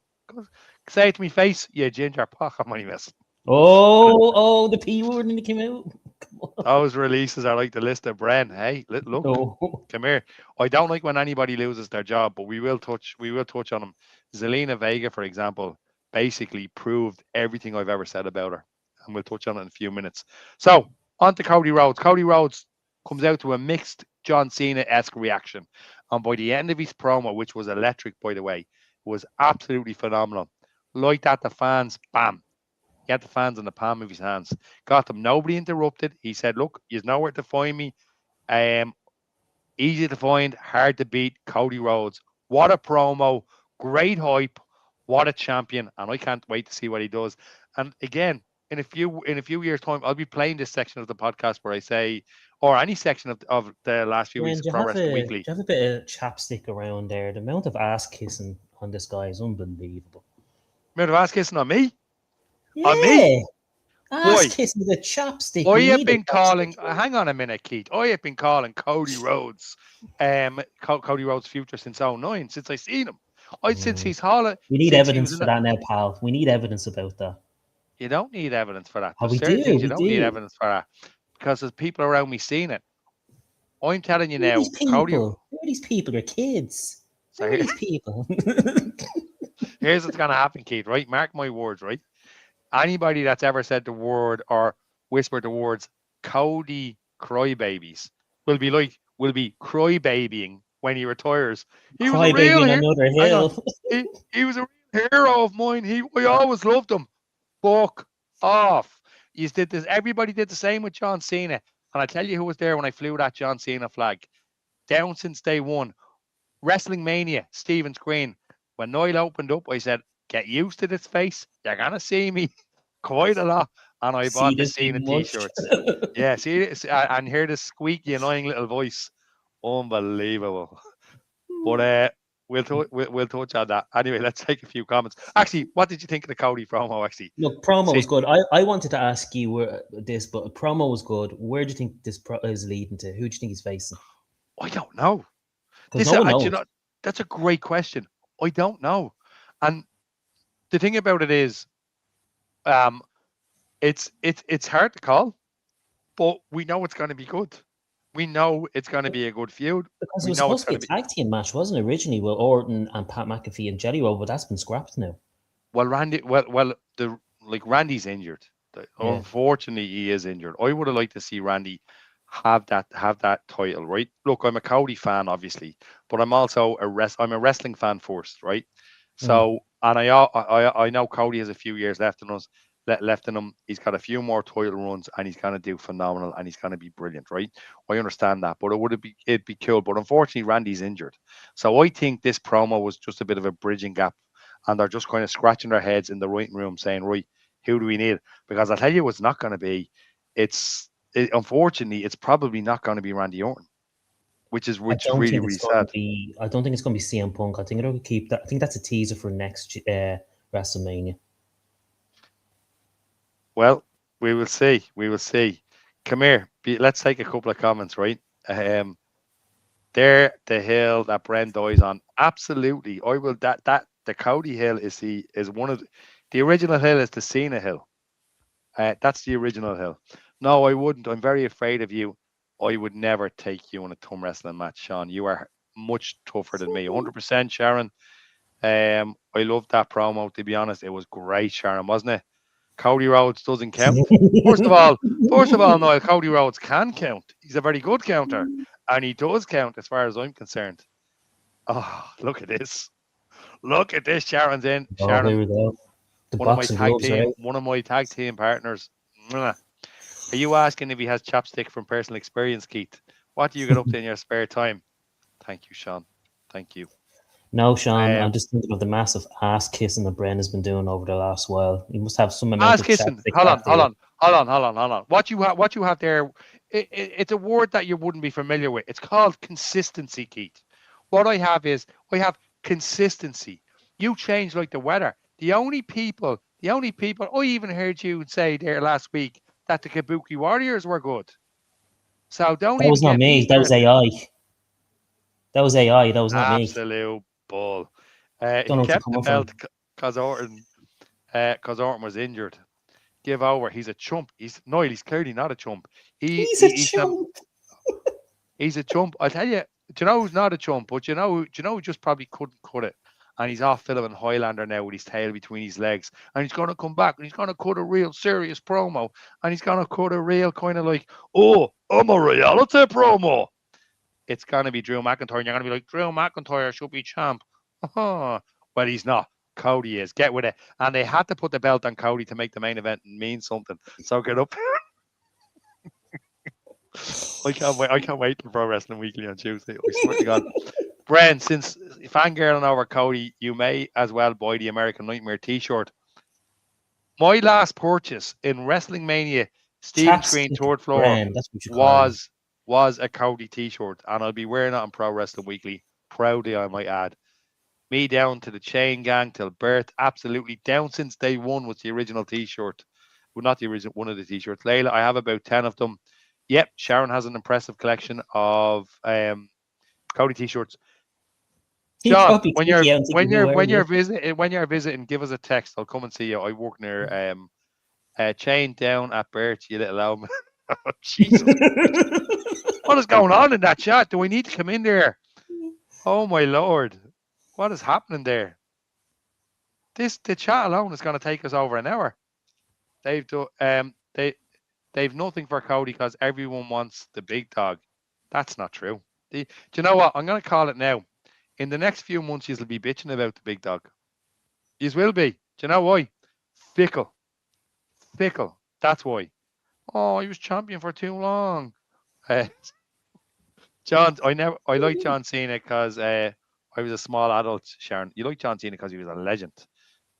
S1: Say it to me face. Yeah, ginger. I'm only messing.
S2: The P word when it came out.
S1: Those releases are like the list of Bren. Hey, look, come here. I don't like when anybody loses their job, but we will touch on them. Zelina Vega, for example, basically proved everything I've ever said about her, and we'll touch on it in a few minutes. So on to Cody Rhodes. Cody Rhodes comes out to a mixed John Cena-esque reaction, and by the end of his promo, which was electric, by the way, was absolutely phenomenal. Like that, the fans, bam. He had the fans in the palm of his hands. Got them. Nobody interrupted. He said, look, you know where to find me. Easy to find, hard to beat, Cody Rhodes. What a promo. Great hype. What a champion. And I can't wait to see what he does. And again, in a few years' time, I'll be playing this section of the podcast where I say, or any section of the last few weeks of Pro Wrestling Weekly.
S2: Do you have a bit of chapstick around there? The amount of ass kissing on this guy is unbelievable.
S1: The amount of ass kissing on me?
S2: Yeah.
S1: On me?
S2: Ass kissing with a chapstick.
S1: I have been calling. Hang on a minute, Keith. I have been calling Cody Rhodes, Cody Rhodes' future since 2009, since I seen him. Since he's hollering.
S2: We need evidence for that now, pal. We need evidence about that.
S1: You don't need evidence for that.
S2: We do.
S1: You don't need evidence for that because there's people around me seeing it. I'm telling you now, Cody.
S2: Who are these people? They're kids. Who are these people?
S1: Here's what's gonna happen, Keith. Right? Mark my words. Right? Anybody that's ever said the word or whispered the words Cody crybabies. Will be crybabying when he retires. He was a
S2: Crybaby
S1: real
S2: on
S1: hero.
S2: another
S1: Hang on.
S2: hill.
S1: He was a real hero of mine. I always loved him. Fuck off. You did this. Everybody did the same with John Cena. And I tell you who was there when I flew that John Cena flag. Down since day one. Wrestling Mania, Stephen Screen. When Niall opened up, I said, get used to this face. You're going to see me quite a lot. And I
S2: See
S1: bought the
S2: this big
S1: Cena
S2: munch.
S1: t-shirts. Yeah, see, and hear this squeaky, annoying little voice. Unbelievable. But we'll touch on that. Anyway, let's take a few comments. Actually, what did you think of the Cody promo, actually?
S2: Look, promo was
S1: See,
S2: good. I wanted to ask you this, but promo was good. Where do you think this is leading to? Who do you think he's facing?
S1: I don't know.
S2: Because no one knows.
S1: That's a great question. I don't know. And the thing about it is, um, it's hard to call, but we know it's going to be good. We know it's going to be a good feud.
S2: Because it
S1: We
S2: was
S1: know it's
S2: supposed to
S1: going
S2: be
S1: to
S2: a
S1: be.
S2: tag team match, wasn't it? Originally, with Orton and Pat McAfee and Jelly Roll, but that's been scrapped now.
S1: Well, Randy's injured.
S2: Yeah.
S1: Unfortunately, he is injured. I would have liked to see Randy have that title, right? Look, I'm a Cody fan, obviously, but I'm also I'm a wrestling fan first, right? So, and I know Cody has a few years left in us, left in him. He's got a few more title runs, and he's gonna do phenomenal, and he's gonna be brilliant, right? I understand that, but it'd be cool. But unfortunately, Randy's injured, so I think this promo was just a bit of a bridging gap, and they're just kind of scratching their heads in the writing room, saying, right, who do we need? Because I tell you, what's not going to be. Unfortunately, it's probably not going to be Randy Orton, which is
S2: I don't
S1: really
S2: think
S1: really
S2: it's going to
S1: sad.
S2: be. I don't think it's going to be CM Punk. I think it'll keep that. I think that's a teaser for next WrestleMania.
S1: Well, we will see. We will see. Come here. Let's take a couple of comments, right? There, the hill that Brent dies on. Absolutely, I will. That the Cody Hill is one of the original hill is the Cena Hill. That's the original hill. No, I wouldn't. I'm very afraid of you. I would never take you in a thumb wrestling match, Sean. You are much tougher than me. 100%, Sharon. I loved that promo. To be honest, it was great, Sharon, wasn't it? Cody Rhodes doesn't count. First of all, Noel, Cody Rhodes can count. He's a very good counter, and he does count as far as I'm concerned. Oh, look at this! Look at this. Sharon's in.
S2: Oh, here
S1: Sharon,
S2: we go. The boxing gloves, right?
S1: one of my tag team partners. Mwah. Are you asking if he has chapstick from personal experience, Keith? What do you get up to in your spare time? Thank you, Sean. Thank you.
S2: No, Sean, I'm
S1: Um,
S2: just thinking of the massive ass kissing that Bren has been doing over the last while. He must have some amount
S1: ass
S2: of
S1: kissing.
S2: chapstick
S1: Hold on,
S2: back
S1: hold
S2: there.
S1: on, hold on, hold on, hold on. What you have there, it's a word that you wouldn't be familiar with. It's called consistency, Keith. What I have consistency. You change like the weather. The only people, I even heard you say there last week that the Kabuki Warriors were good. So don't
S2: That
S1: even
S2: was not
S1: get me
S2: me. That was
S1: started.
S2: AI. That was AI. That was not me.
S1: Absolute bull.
S2: Don't
S1: He
S2: know where to
S1: kept the
S2: come from.
S1: belt because Orton was injured. Give over. He's a chump. He's clearly not a chump.
S2: He's a chump.
S1: He's a chump. I tell you, do you know who's not a chump? But do you know who just probably couldn't cut it? And he's off filming Highlander now with his tail between his legs. And he's going to come back and he's going to cut a real serious promo. And he's going to cut a real kind of like, oh, I'm a reality promo. It's going to be Drew McIntyre. And you're going to be like, Drew McIntyre should be champ. Well, he's not. Cody is. Get with it. And they had to put the belt on Cody to make the main event mean something. So get up. I can't wait. I can't wait till Pro Wrestling Weekly on Tuesday. I swear to God. Bren, since fangirling over Cody, you may as well buy the American Nightmare t-shirt. My last purchase in Wrestling Mania, Stephen Screen
S2: Chapstick
S1: third floor,
S2: Bren. That's what you call him.
S1: was a Cody t-shirt, and I'll be wearing it on Pro Wrestling Weekly. Proudly, I might add. Me down to the chain gang till birth, absolutely down since day one was the original t-shirt. Well, not the original, one of the t-shirts. Layla, I have about 10 of them. Yep, Sharon has an impressive collection of Cody t-shirts.
S2: He'd
S1: John,
S2: probably take you out and think, who are you?
S1: when you're visiting, give us a text. I'll come and see you. I work near chain down at Birch, you little old man. Oh, Jesus Christ. What is going on in that chat? Do we need to come in there? Oh my Lord. What is happening there? The chat alone is going to take us over an hour. They've done they they've nothing for Cody because everyone wants the big dog. That's not true. Do you know what? I'm going to call it now. In the next few months, you'll be bitching about the big dog. You will be. Do you know why? Fickle. Fickle. That's why. Oh, he was champion for too long. Uh, I like John Cena because I was a small adult, Sharon. You like John Cena because he was a legend.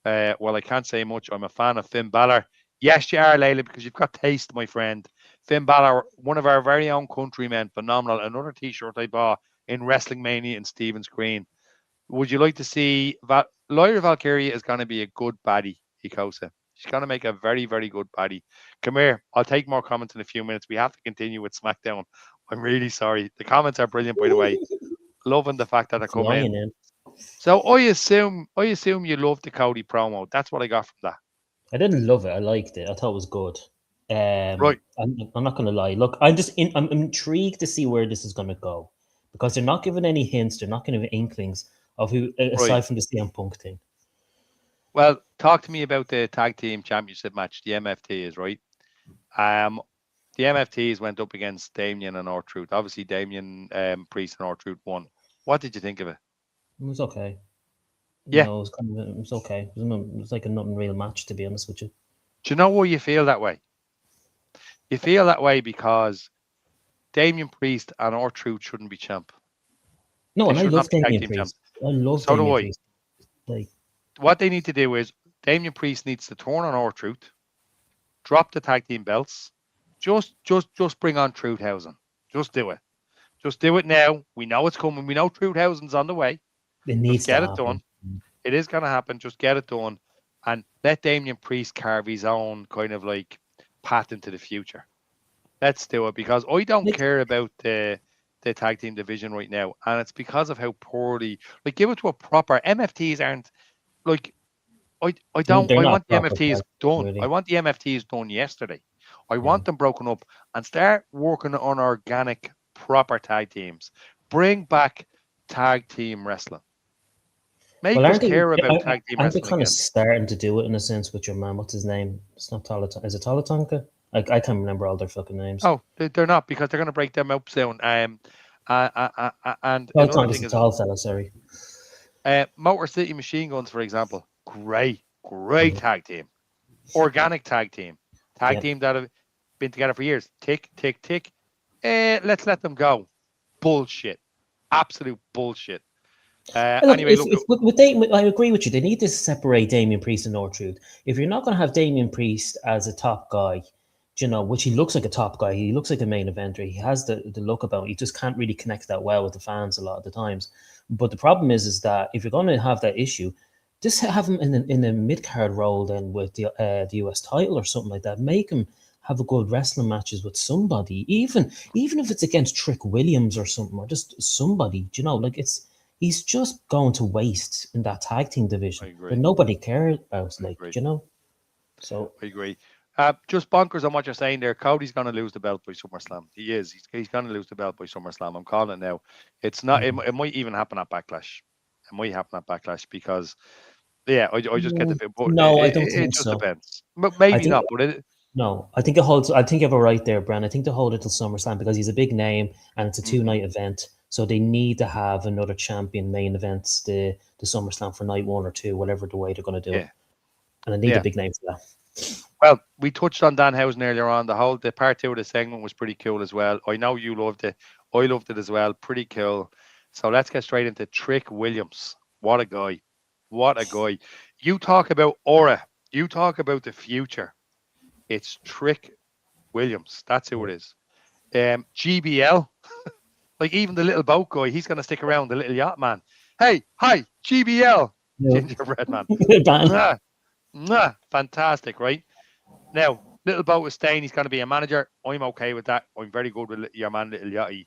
S1: Well, I can't say much. I'm a fan of Finn Balor. Yes, you are, Layla, because you've got taste, my friend. Finn Balor, one of our very own countrymen, phenomenal. Another T-shirt I bought in Wrestling Mania in Stevens Green. Would you like to see Lyra Valkyria is going to be a good baddie, Hikosa. She's going to make a very, very good baddie. Come here. I'll take more comments in a few minutes. We have to continue with SmackDown. I'm really sorry. The comments are brilliant, by the way. Loving the fact that I come in. So I assume you love the Cody promo. That's what I got from that.
S2: I didn't love it. I liked it. I thought it was good.
S1: Right.
S2: I'm not going to lie. Look, I'm intrigued to see where this is going to go because they're not giving any hints. They're not giving inklings of who, aside from the CM Punk thing.
S1: Well, talk to me about the tag team championship match. The MFTs, right? The MFTs went up against Damien and R-Truth. Obviously, Damien Priest and R-Truth won. What did you think of it?
S2: It was okay.
S1: Yeah,
S2: it was okay. It was like a nothing real match, to be honest with you.
S1: Do you know why you feel that way? You feel that way because Damien Priest and R-Truth shouldn't be champ.
S2: No, and I love Damien Priest. I love Damien Priest. Like,
S1: what they need to do is Damien Priest needs to turn on R-Truth, drop the tag team belts, just bring on Truthhausen. Just do it. Just do it now. We know it's coming. We know Truthhausen's on the way.
S2: It needs
S1: to get
S2: it
S1: done. It is going to happen. Just get it done and let Damien Priest carve his own kind of like path into the future. Let's do it because I don't care about the tag team division right now, and it's because of how poorly. Like, give it to a proper MFTs aren't like. I want the MFTs done. Really. I want the MFTs done yesterday. I want them broken up and start working on organic, proper tag teams. Bring back tag team wrestling. Make us care about tag team wrestling.
S2: Aren't they kind of starting to do it in a sense with your man? What's his name? It's not Talatonka. Is it Talatonka? I can't remember all their fucking names.
S1: Oh, they're not because they're going to break them up soon. And
S2: Talatonka's a tall fella, sorry.
S1: Motor City Machine Guns, for example, great tag team, organic tag team that have been together for years. Tick, tick, tick. Let's let them go. Bullshit, absolute bullshit. Anyway,
S2: I agree with you. They need to separate Damien Priest and R-Truth. If you're not going to have Damien Priest as a top guy, which he looks like a top guy, he looks like a main eventer. He has the look about him. He just can't really connect that well with the fans a lot of the times. But the problem is that if you're going to have that issue, just have him in a mid card role then with the US title or something like that. Make him have a good wrestling matches with somebody, even if it's against Trick Williams or something, or just somebody. He's just going to waste in that tag team division that nobody cares about. So
S1: I agree. Just bonkers on what you're saying there. Cody's going to lose the belt by SummerSlam. He is. He's going to lose the belt by SummerSlam. I'm calling it now. It's not. It might even happen at Backlash. It might happen at Backlash because, I just get the bit.
S2: No, I don't think
S1: it just
S2: so.
S1: Depends. But maybe not. But
S2: no, I think it holds. I think you have it right there, Bran. I think they hold it till SummerSlam because he's a big name and it's a 2-night event. So they need to have another champion main events the SummerSlam for night 1 or 2, whatever the way they're going to do it. And I need a big name for that.
S1: Well, we touched on Danhausen earlier on. The part 2 of the segment was pretty cool as well. I know you loved it. I loved it as well. Pretty cool. So let's get straight into Trick Williams. What a guy. What a guy. You talk about aura. You talk about the future. It's Trick Williams. That's who it is. GBL. Like even the little boat guy, he's going to stick around, the little yacht man. Hey, hi, GBL. Gingerbread man. Fantastic, right? Now, little boat is staying. He's going to be a manager. I'm okay with that. I'm very good with your man, Little Yachty.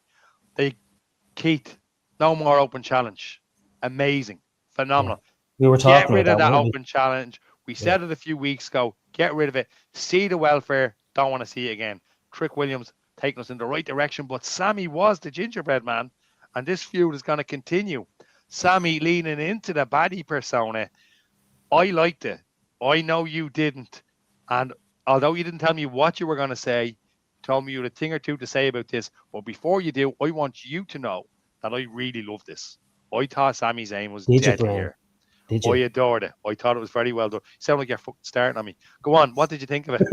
S1: Keith, no more open challenge. Amazing. Phenomenal.
S2: We were talking
S1: Get rid of that open challenge. We said it a few weeks ago. Get rid of it. See the welfare. Don't want to see it again. Trick Williams taking us in the right direction, but Sammy was the gingerbread man, and this feud is going to continue. Sammy leaning into the baddie persona. I liked it. I know you didn't, and although you didn't tell me what you were going to say, told me you had a thing or two to say about this. But before you do, I want you to know that I really love this. I thought Sami Zayn was
S2: Did you,
S1: deadly
S2: Brian?
S1: here.
S2: Did
S1: I
S2: you?
S1: adored it. I thought it was very well done. You sound like you're fucking starting on me. Go on. What did you think of it?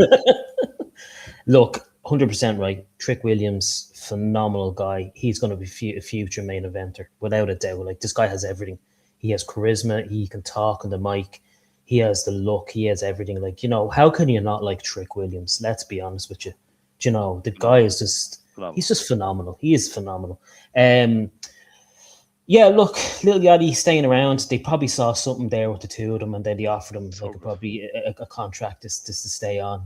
S2: Look, 100% right. Trick Williams, phenomenal guy. He's going to be a future main eventer, without a doubt. Like, this guy has everything. He has charisma. He can talk on the mic. He has the look. He has everything. Like, how can you not like Trick Williams? Let's be honest with you. The guy
S1: Phenomenal.
S2: is just,
S1: Phenomenal.
S2: he's just phenomenal. He is phenomenal. Yeah, look, Little Yachty staying around. They probably saw something there with the two of them, and then they offered him
S1: So good.
S2: probably a contract just to stay on.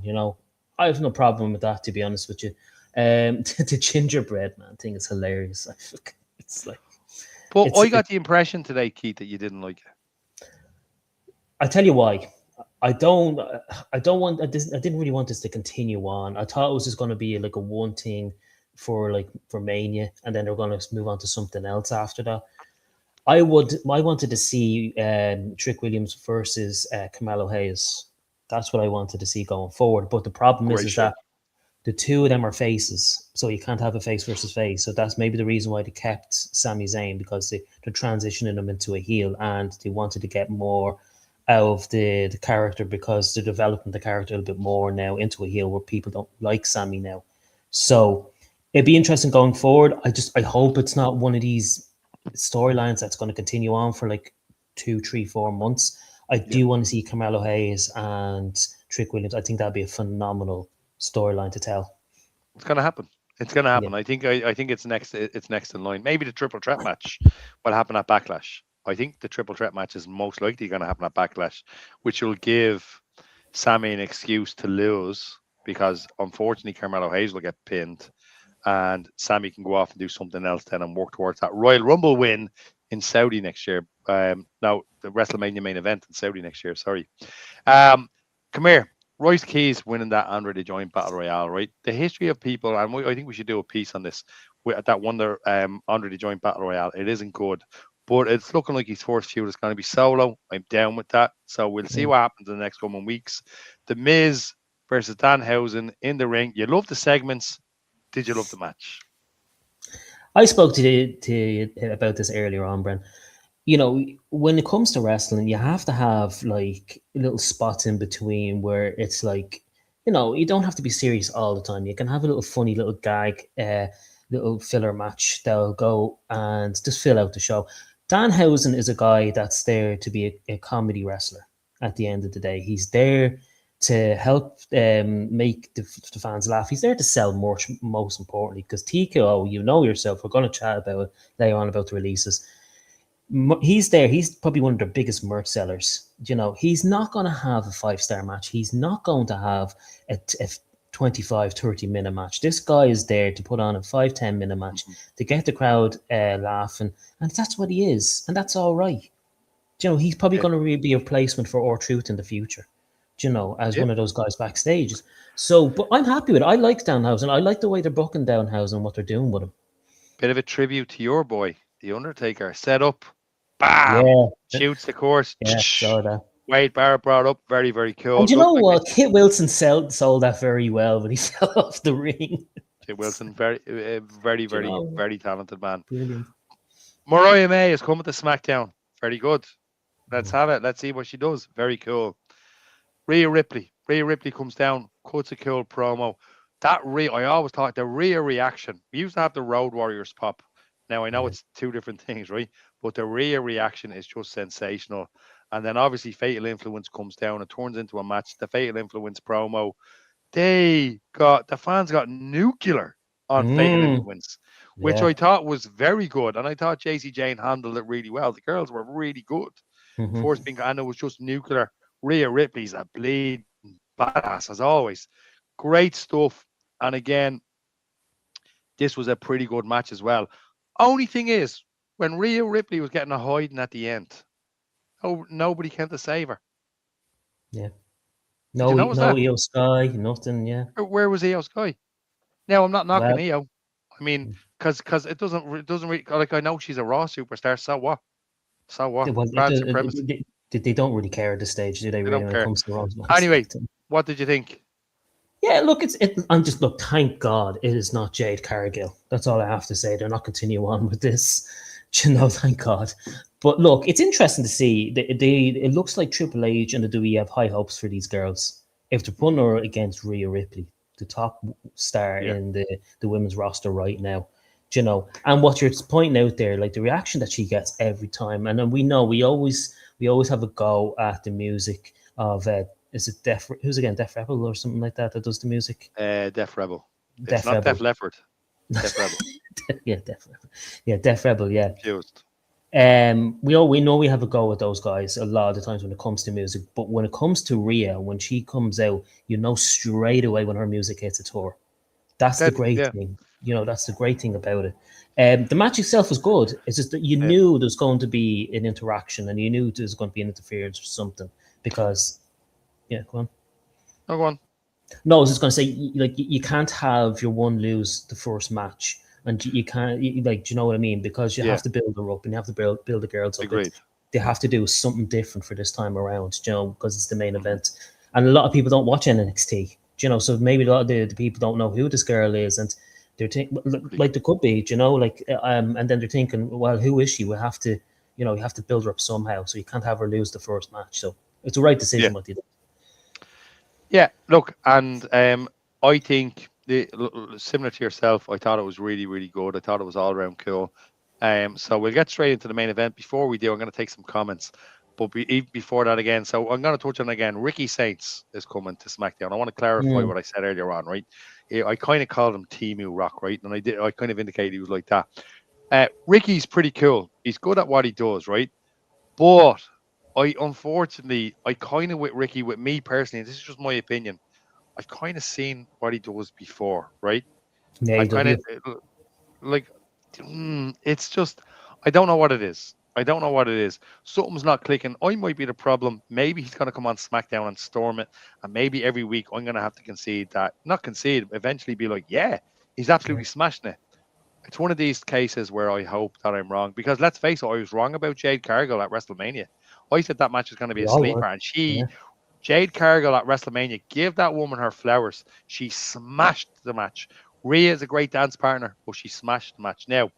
S2: I have no problem with that, to be honest with you. The gingerbread man thing is hilarious. It's like,
S1: But I got the impression today, Keith, that you didn't like it.
S2: I tell you why. I didn't really want this to continue on. I thought it was just going to be like a one thing for Mania, and then they're going to move on to something else after that. I wanted to see Trick Williams versus Carmelo Hayes. That's what I wanted to see going forward. But the problem is that the two of them are faces, so you can't have a face versus face. So that's maybe the reason why they kept Sami Zayn, because they're transitioning him into a heel, and they wanted to get more out of the character, because they're developing the character a little bit more now into a heel where people don't like Sami now. So it'd be interesting going forward. I hope it's not one of these storylines that's going to continue on for like 2, 3, 4 months. I do want to see Carmelo Hayes and Trick Williams. I think that'd be a phenomenal storyline to tell.
S1: It's going to happen. It's going to happen. Yeah. I think it's next. It's next in line. Maybe the triple threat match will happen at Backlash. I think the triple threat match is most likely going to happen at Backlash, which will give Sami an excuse to lose, because unfortunately Carmelo Hayes will get pinned, and Sami can go off and do something else then and work towards that Royal Rumble win in Saudi next year. No, the WrestleMania main event in Saudi next year. Sorry. Come here. Royce Keys winning that Andre the Giant Battle Royale, right? The history of people, and I think we should do a piece on this, with that wonder Andre the Giant Battle Royale. It isn't good, but it's looking like his first feud is going to be solo. I'm down with that. So we'll see what happens in the next coming weeks. The Miz versus Danhausen in the ring. You love the segments. Did you love the match?
S2: I spoke to you about this earlier on, Bren. When it comes to wrestling, you have to have like little spots in between where it's like, you don't have to be serious all the time. You can have a little funny little gag, little filler match that'll go and just fill out the show. Danhausen is a guy that's there to be a comedy wrestler at the end of the day. He's there to help make the fans laugh. He's there to sell merch, most importantly, because TKO, yourself, we're going to chat about it later on about the releases. He's there. He's probably one of their biggest merch sellers. He's not going to have a 5-star match. He's not going to have a 25, 30-minute match. This guy is there to put on a 5, 10-minute match to get the crowd laughing. And that's what he is. And that's all right. He's probably going to be a replacement for R-Truth in the future, as one of those guys backstage. So, but I'm happy with it. I like Danhausen. I like the way they're booking Danhausen and what they're doing with him.
S1: Bit of a tribute to your boy, The Undertaker. Set up. Bam! Yeah. Shoots the course.
S2: Yeah, saw that.
S1: Wade Barrett brought up. Very, very cool.
S2: And you know what? Kit Wilson sold that very well when he fell off the ring.
S1: Kit Wilson, very, very talented man.
S2: Brilliant.
S1: Mariah May is coming to SmackDown. Very good. Let's have it. Let's see what she does. Very cool. Rhea Ripley comes down, cuts a cool promo. I always thought the Rhea reaction. We used to have the Road Warriors pop. Now, I know it's two different things, right? But the Rhea reaction is just sensational. And then obviously Fatal Influence comes down. It turns into a match. The Fatal Influence promo. The fans got nuclear on Fatal Influence, which I thought was very good. And I thought JC Jane handled it really well. The girls were really good. Force being, and it was just nuclear. Rhea Ripley's a bleeding badass, as always. Great stuff. And again, this was a pretty good match as well. Only thing is, when Rhea Ripley was getting a hiding at the end, nobody came to save her.
S2: Yeah. No Io Sky, nothing, yeah.
S1: Where was Io Sky? Now, I'm not knocking Io. I mean, because it doesn't really, like, I know she's a Raw superstar, so what?
S2: They don't really care at this stage, do they? Really, when it comes to Raw.
S1: Anyway, what did you think?
S2: Yeah, look, I'm just look. Thank God it is not Jade Cargill. That's all I have to say. They're not continue on with this. Thank God. But look, it's interesting to see. It looks like Triple H and the WWE have high hopes for these girls. If they're putting her against Rhea Ripley, the top star
S1: Yeah.
S2: in the women's roster right now, and what you're pointing out there, like the reaction that she gets every time, and then we know we always have a go at the music of is it who's again Def Rebel or something like that does the music?
S1: Def Rebel. It's
S2: Def
S1: not
S2: Rebel.
S1: Def Leppard. Def Rebel.
S2: Yeah, Def Rebel. Yeah, Def Rebel. Yeah.
S1: Confused.
S2: We know we have a go with those guys a lot of the times when it comes to music, but when it comes to Rhea, when she comes out, you know straight away when her music hits a tour. That's the great
S1: Yeah.
S2: thing. That's the great thing about it. The match itself was good. It's just that you
S1: Yeah.
S2: knew there's going to be an interaction and you knew there's going to be an interference or something because, yeah, go on.
S1: No, go on.
S2: No, I was just going to say, like, you can't have your one lose the first match, and you can't, like, do you know what I mean? Because you
S1: Yeah.
S2: have to build her up, and you have to build the girls up.
S1: Agreed.
S2: They have to do something different for this time around, because it's the main event, and a lot of people don't watch NXT, so maybe a lot of the people don't know who this girl is, and they're thinking, like, there could be, and then they're thinking, well, who is she? We have to, you have to build her up somehow, so you can't have her lose the first match. So it's the right decision what they did.
S1: Yeah, look, and I think similar to yourself, I thought it was really, really good. I thought it was all around cool. So we'll get straight into the main event. Before we do, I'm going to take some comments, but before that again, so I'm going to touch on again. Ricky Saints is coming to SmackDown. I want to clarify what I said earlier on, right? I kind of called him Timu Rock, right? And I kind of indicated he was like that. Ricky's pretty cool. He's good at what he does, right? But I kind of with me personally, this is just my opinion. I've kind of seen what he does before, right?
S2: Yeah,
S1: I've kind of like, it's just, I don't know what it is. I don't know what it is. Something's not clicking. I might be the problem. Maybe he's going to come on SmackDown and storm it. And maybe every week I'm going to have to not concede, eventually be like, yeah, he's absolutely smashing it. It's one of these cases where I hope that I'm wrong, because let's face it, I was wrong about Jade Cargill at WrestleMania. I said that match was going to be a sleeper, and Jade Cargill at WrestleMania, give that woman her flowers. She smashed the match. Rhea is a great dance partner, but she smashed the match. Now,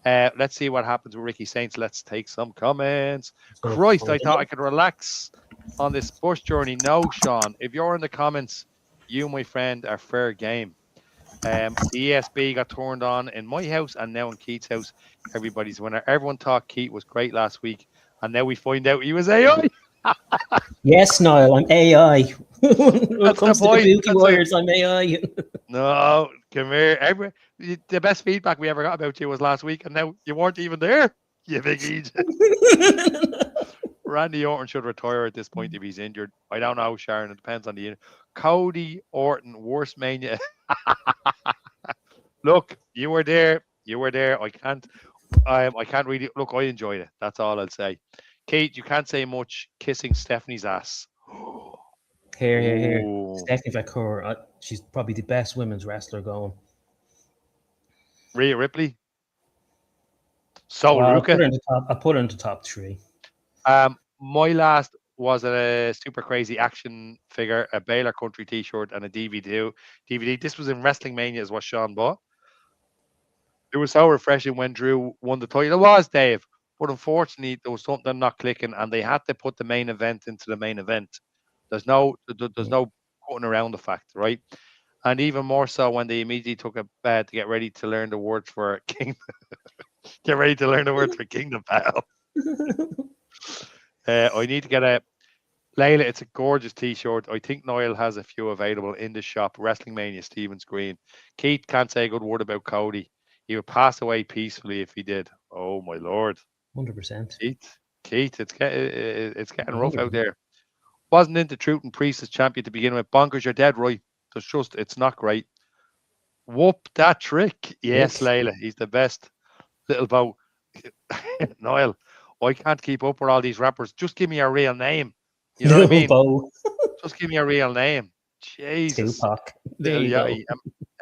S1: let's see what happens with Ricky Saints. Let's take some comments. Christ, I thought I could relax on this bus journey. No, Sean, if you're in the comments, you, my friend, are fair game. The ESB got turned on in my house and now in Keith's house. Everybody's winner. Everyone thought Keith was great last week, and now we find out he was AI.
S2: Yes, Niall, I'm AI. When it comes to the Buki Warriors, I'm AI.
S1: No, come here. The best feedback we ever got about you was last week, and now you weren't even there. You big idiot. Randy Orton should retire at this point if he's injured. I don't know, Sharon. It depends on the injury. Cody Orton, worst mania. Look, you were there. You were there. I can't really look. I enjoyed it. That's all I'll say. Kate, you can't say much. Kissing Stephanie's ass.
S2: Here. Stephanie Vacour, she's probably the best women's wrestler going.
S1: Rhea Ripley. So
S2: I put her in the top 3.
S1: My last was a super crazy action figure, a Baylor Country T-shirt, and a DVD. This was in Wrestling Mania, is what Sean bought. It was so refreshing when Drew won the title. It was, Dave, but unfortunately there was something not clicking, and they had to put the main event into the main event. There's no cutting around the fact, right? And even more so when they immediately took a bed to get ready to learn the words for King. Get ready to learn the words for Kingdom Battle. I need to get a Layla. It's a gorgeous T-shirt. I think Niall has a few available in the shop. Wrestling Mania, Stevens Green. Keith can't say a good word about Cody. He would pass away peacefully if he did. Oh my lord.
S2: 100%.
S1: Keith, it's getting rough out there. Wasn't into Truth and Priest as champion to begin with. Bonkers, you're dead right. It's not great. Whoop that trick. Yes, Layla, he's the best. Little bow. Niall, I can't keep up with all these rappers. Just give me a real name. You know what I mean?
S2: Bow.
S1: Just give me a real name. Jesus.
S2: Tupac.
S1: Little Yachty.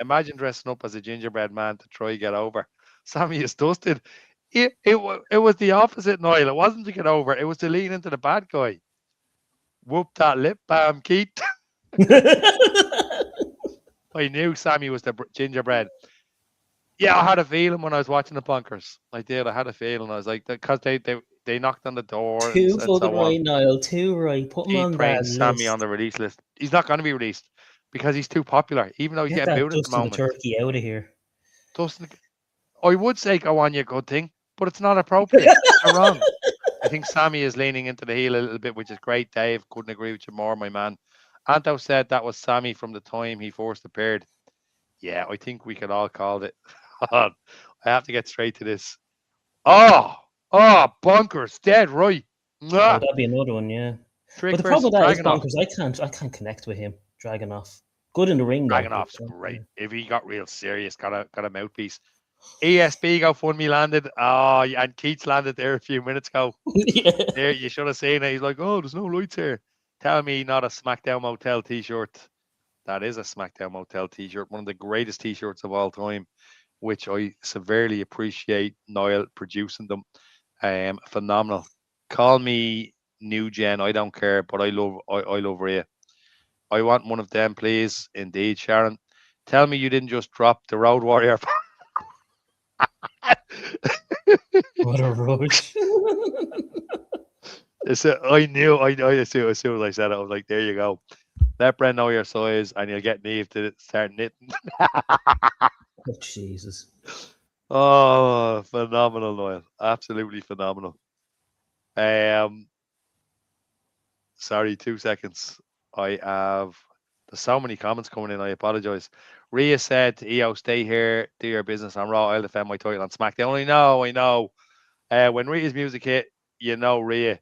S1: Imagine dressing up as a gingerbread man to try get over. Sammy is dusted. It was the opposite, Niall. It wasn't to get over. It was to lean into the bad guy. Whoop that lip balm, Keith. I knew Sammy was the gingerbread. Yeah, I had a feeling when I was watching the bunkers. I did. I had a feeling. I was like, because they knocked on the door
S2: Too
S1: and
S2: fucking
S1: so on.
S2: right, Niall. Too right. Put him
S1: Keep
S2: on that
S1: praying Sammy on
S2: list.
S1: the release list. He's not going to be released because he's too popular, even though he's
S2: Get
S1: getting
S2: that
S1: booed at the
S2: Dustin the
S1: moment.
S2: Turkey out of here.
S1: Dustin, I would say go on, you good thing, but it's not appropriate. You're wrong. I think Sammy is leaning into the heel a little bit, which is great. Dave, couldn't agree with you more, my man. Anto said that was Sammy from the time he first appeared. Yeah, I think we could all call it. I have to get straight to this. Oh, bunkers, dead right.
S2: Oh,
S1: Mwah.
S2: that'd be another one, yeah. But
S1: Trick
S2: the
S1: versus
S2: problem with that is
S1: Dragunov.
S2: bonkers. I can't connect with him. Dragonoff. Good in the ring though. But,
S1: Dragunov's great. If he got real serious, got a mouthpiece. ESB GoFundMe landed. Oh, yeah, and Keats landed there a few minutes ago.
S2: yeah.
S1: There, you should have seen it. He's like, oh, there's no lights here. Tell me not a SmackDown Motel t-shirt. That is a SmackDown Motel t-shirt. One of the greatest t-shirts of all time, which I severely appreciate Niall producing them. Phenomenal. Call me new gen. I don't care, but I love Rhea. I want one of them, please. Indeed, Sharon. Tell me you didn't just drop the Road Warrior.
S2: What a rush.
S1: As soon as I said it, I was like, there you go. Let Brent know your size and you'll get Neve to start knitting.
S2: Oh, Jesus.
S1: Oh, phenomenal, Noel. Absolutely phenomenal. Um, Sorry, 2 seconds. There's so many comments coming in. I apologize. Rhea said to EO, stay here, do your business on Raw. I'll defend my title on SmackDown. I know. When Rhea's music hit, you know Rhea.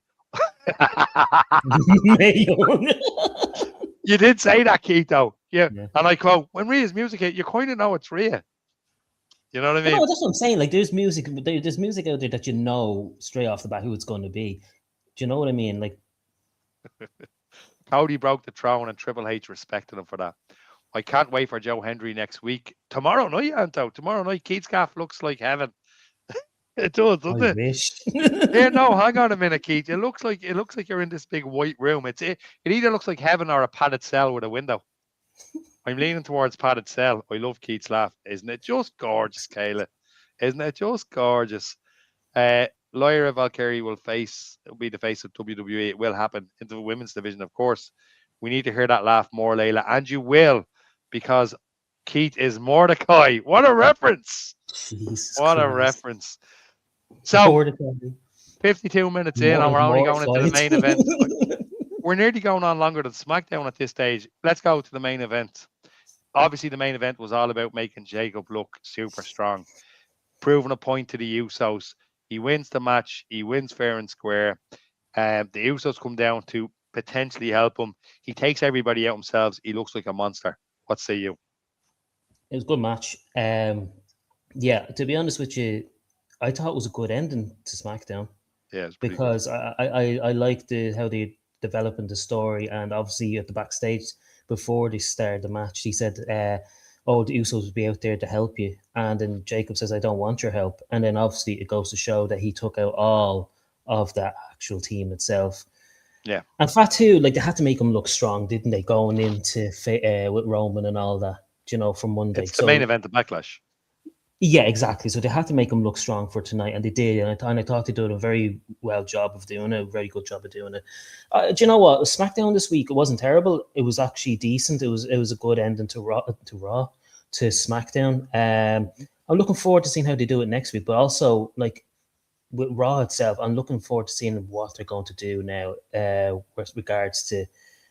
S1: You did say that, Keith, though. Yeah. And I quote, when Rhea's music hit, you kind of know it's Rhea. You know what I mean?
S2: No, that's what I'm saying. Like, there's music out there that you know straight off the bat who it's going to be. Do you know what I mean? Like,
S1: Cody broke the throne and Triple H respected him for that. I can't wait for Joe Hendry next week. Tomorrow night, Anto. Tomorrow night, Keith's Gaff looks like heaven. It does, doesn't
S2: I
S1: it?
S2: wish.
S1: Yeah, no, hang on a minute, Keith. It looks like you're in this big white room. It either looks like heaven or a padded cell with a window. I'm leaning towards padded cell. I love Keith's laugh. Isn't it just gorgeous, Kayla? Isn't it just gorgeous? Lyra Valkyrie will be the face of WWE. It will happen into the women's division, of course. We need to hear that laugh more, Layla, and you will, because Keith is Mordecai. What a reference!
S2: Jesus
S1: What a
S2: Christ.
S1: reference! So,
S2: Mordecai.
S1: 52 minutes in, and we're only going into the main event. We're nearly going on longer than SmackDown at this stage. Let's go to the main event. Obviously, the main event was all about making Jacob look super strong, proving a point to the Usos. He wins the match. He wins fair and square. The Usos come down to potentially help him. He takes everybody out himself. He looks like a monster. What say you?
S2: It was a good match. Yeah, to be honest with you, I thought it was a good ending to SmackDown.
S1: Yeah, it's
S2: because I liked how they developing the story, and obviously at the backstage before they started the match, he said, "Oh, the Usos will be out there to help you," and then Jacob says, "I don't want your help," and then obviously it goes to show that he took out all of that actual team itself.
S1: Yeah,
S2: and Fatu, like they had to make him look strong, didn't they? Going into with Roman and all that, for Monday.
S1: It's the main event, the Backlash.
S2: Yeah, exactly. So they had to make him look strong for tonight, and they did. And I thought they did a very well job of doing it, a very good job of doing it. Do you know what? SmackDown this week, it wasn't terrible. It was actually decent. It was a good ending to Raw to SmackDown. I'm looking forward to seeing how they do it next week, but also like with Raw itself, I'm looking forward to seeing what they're going to do now with regards to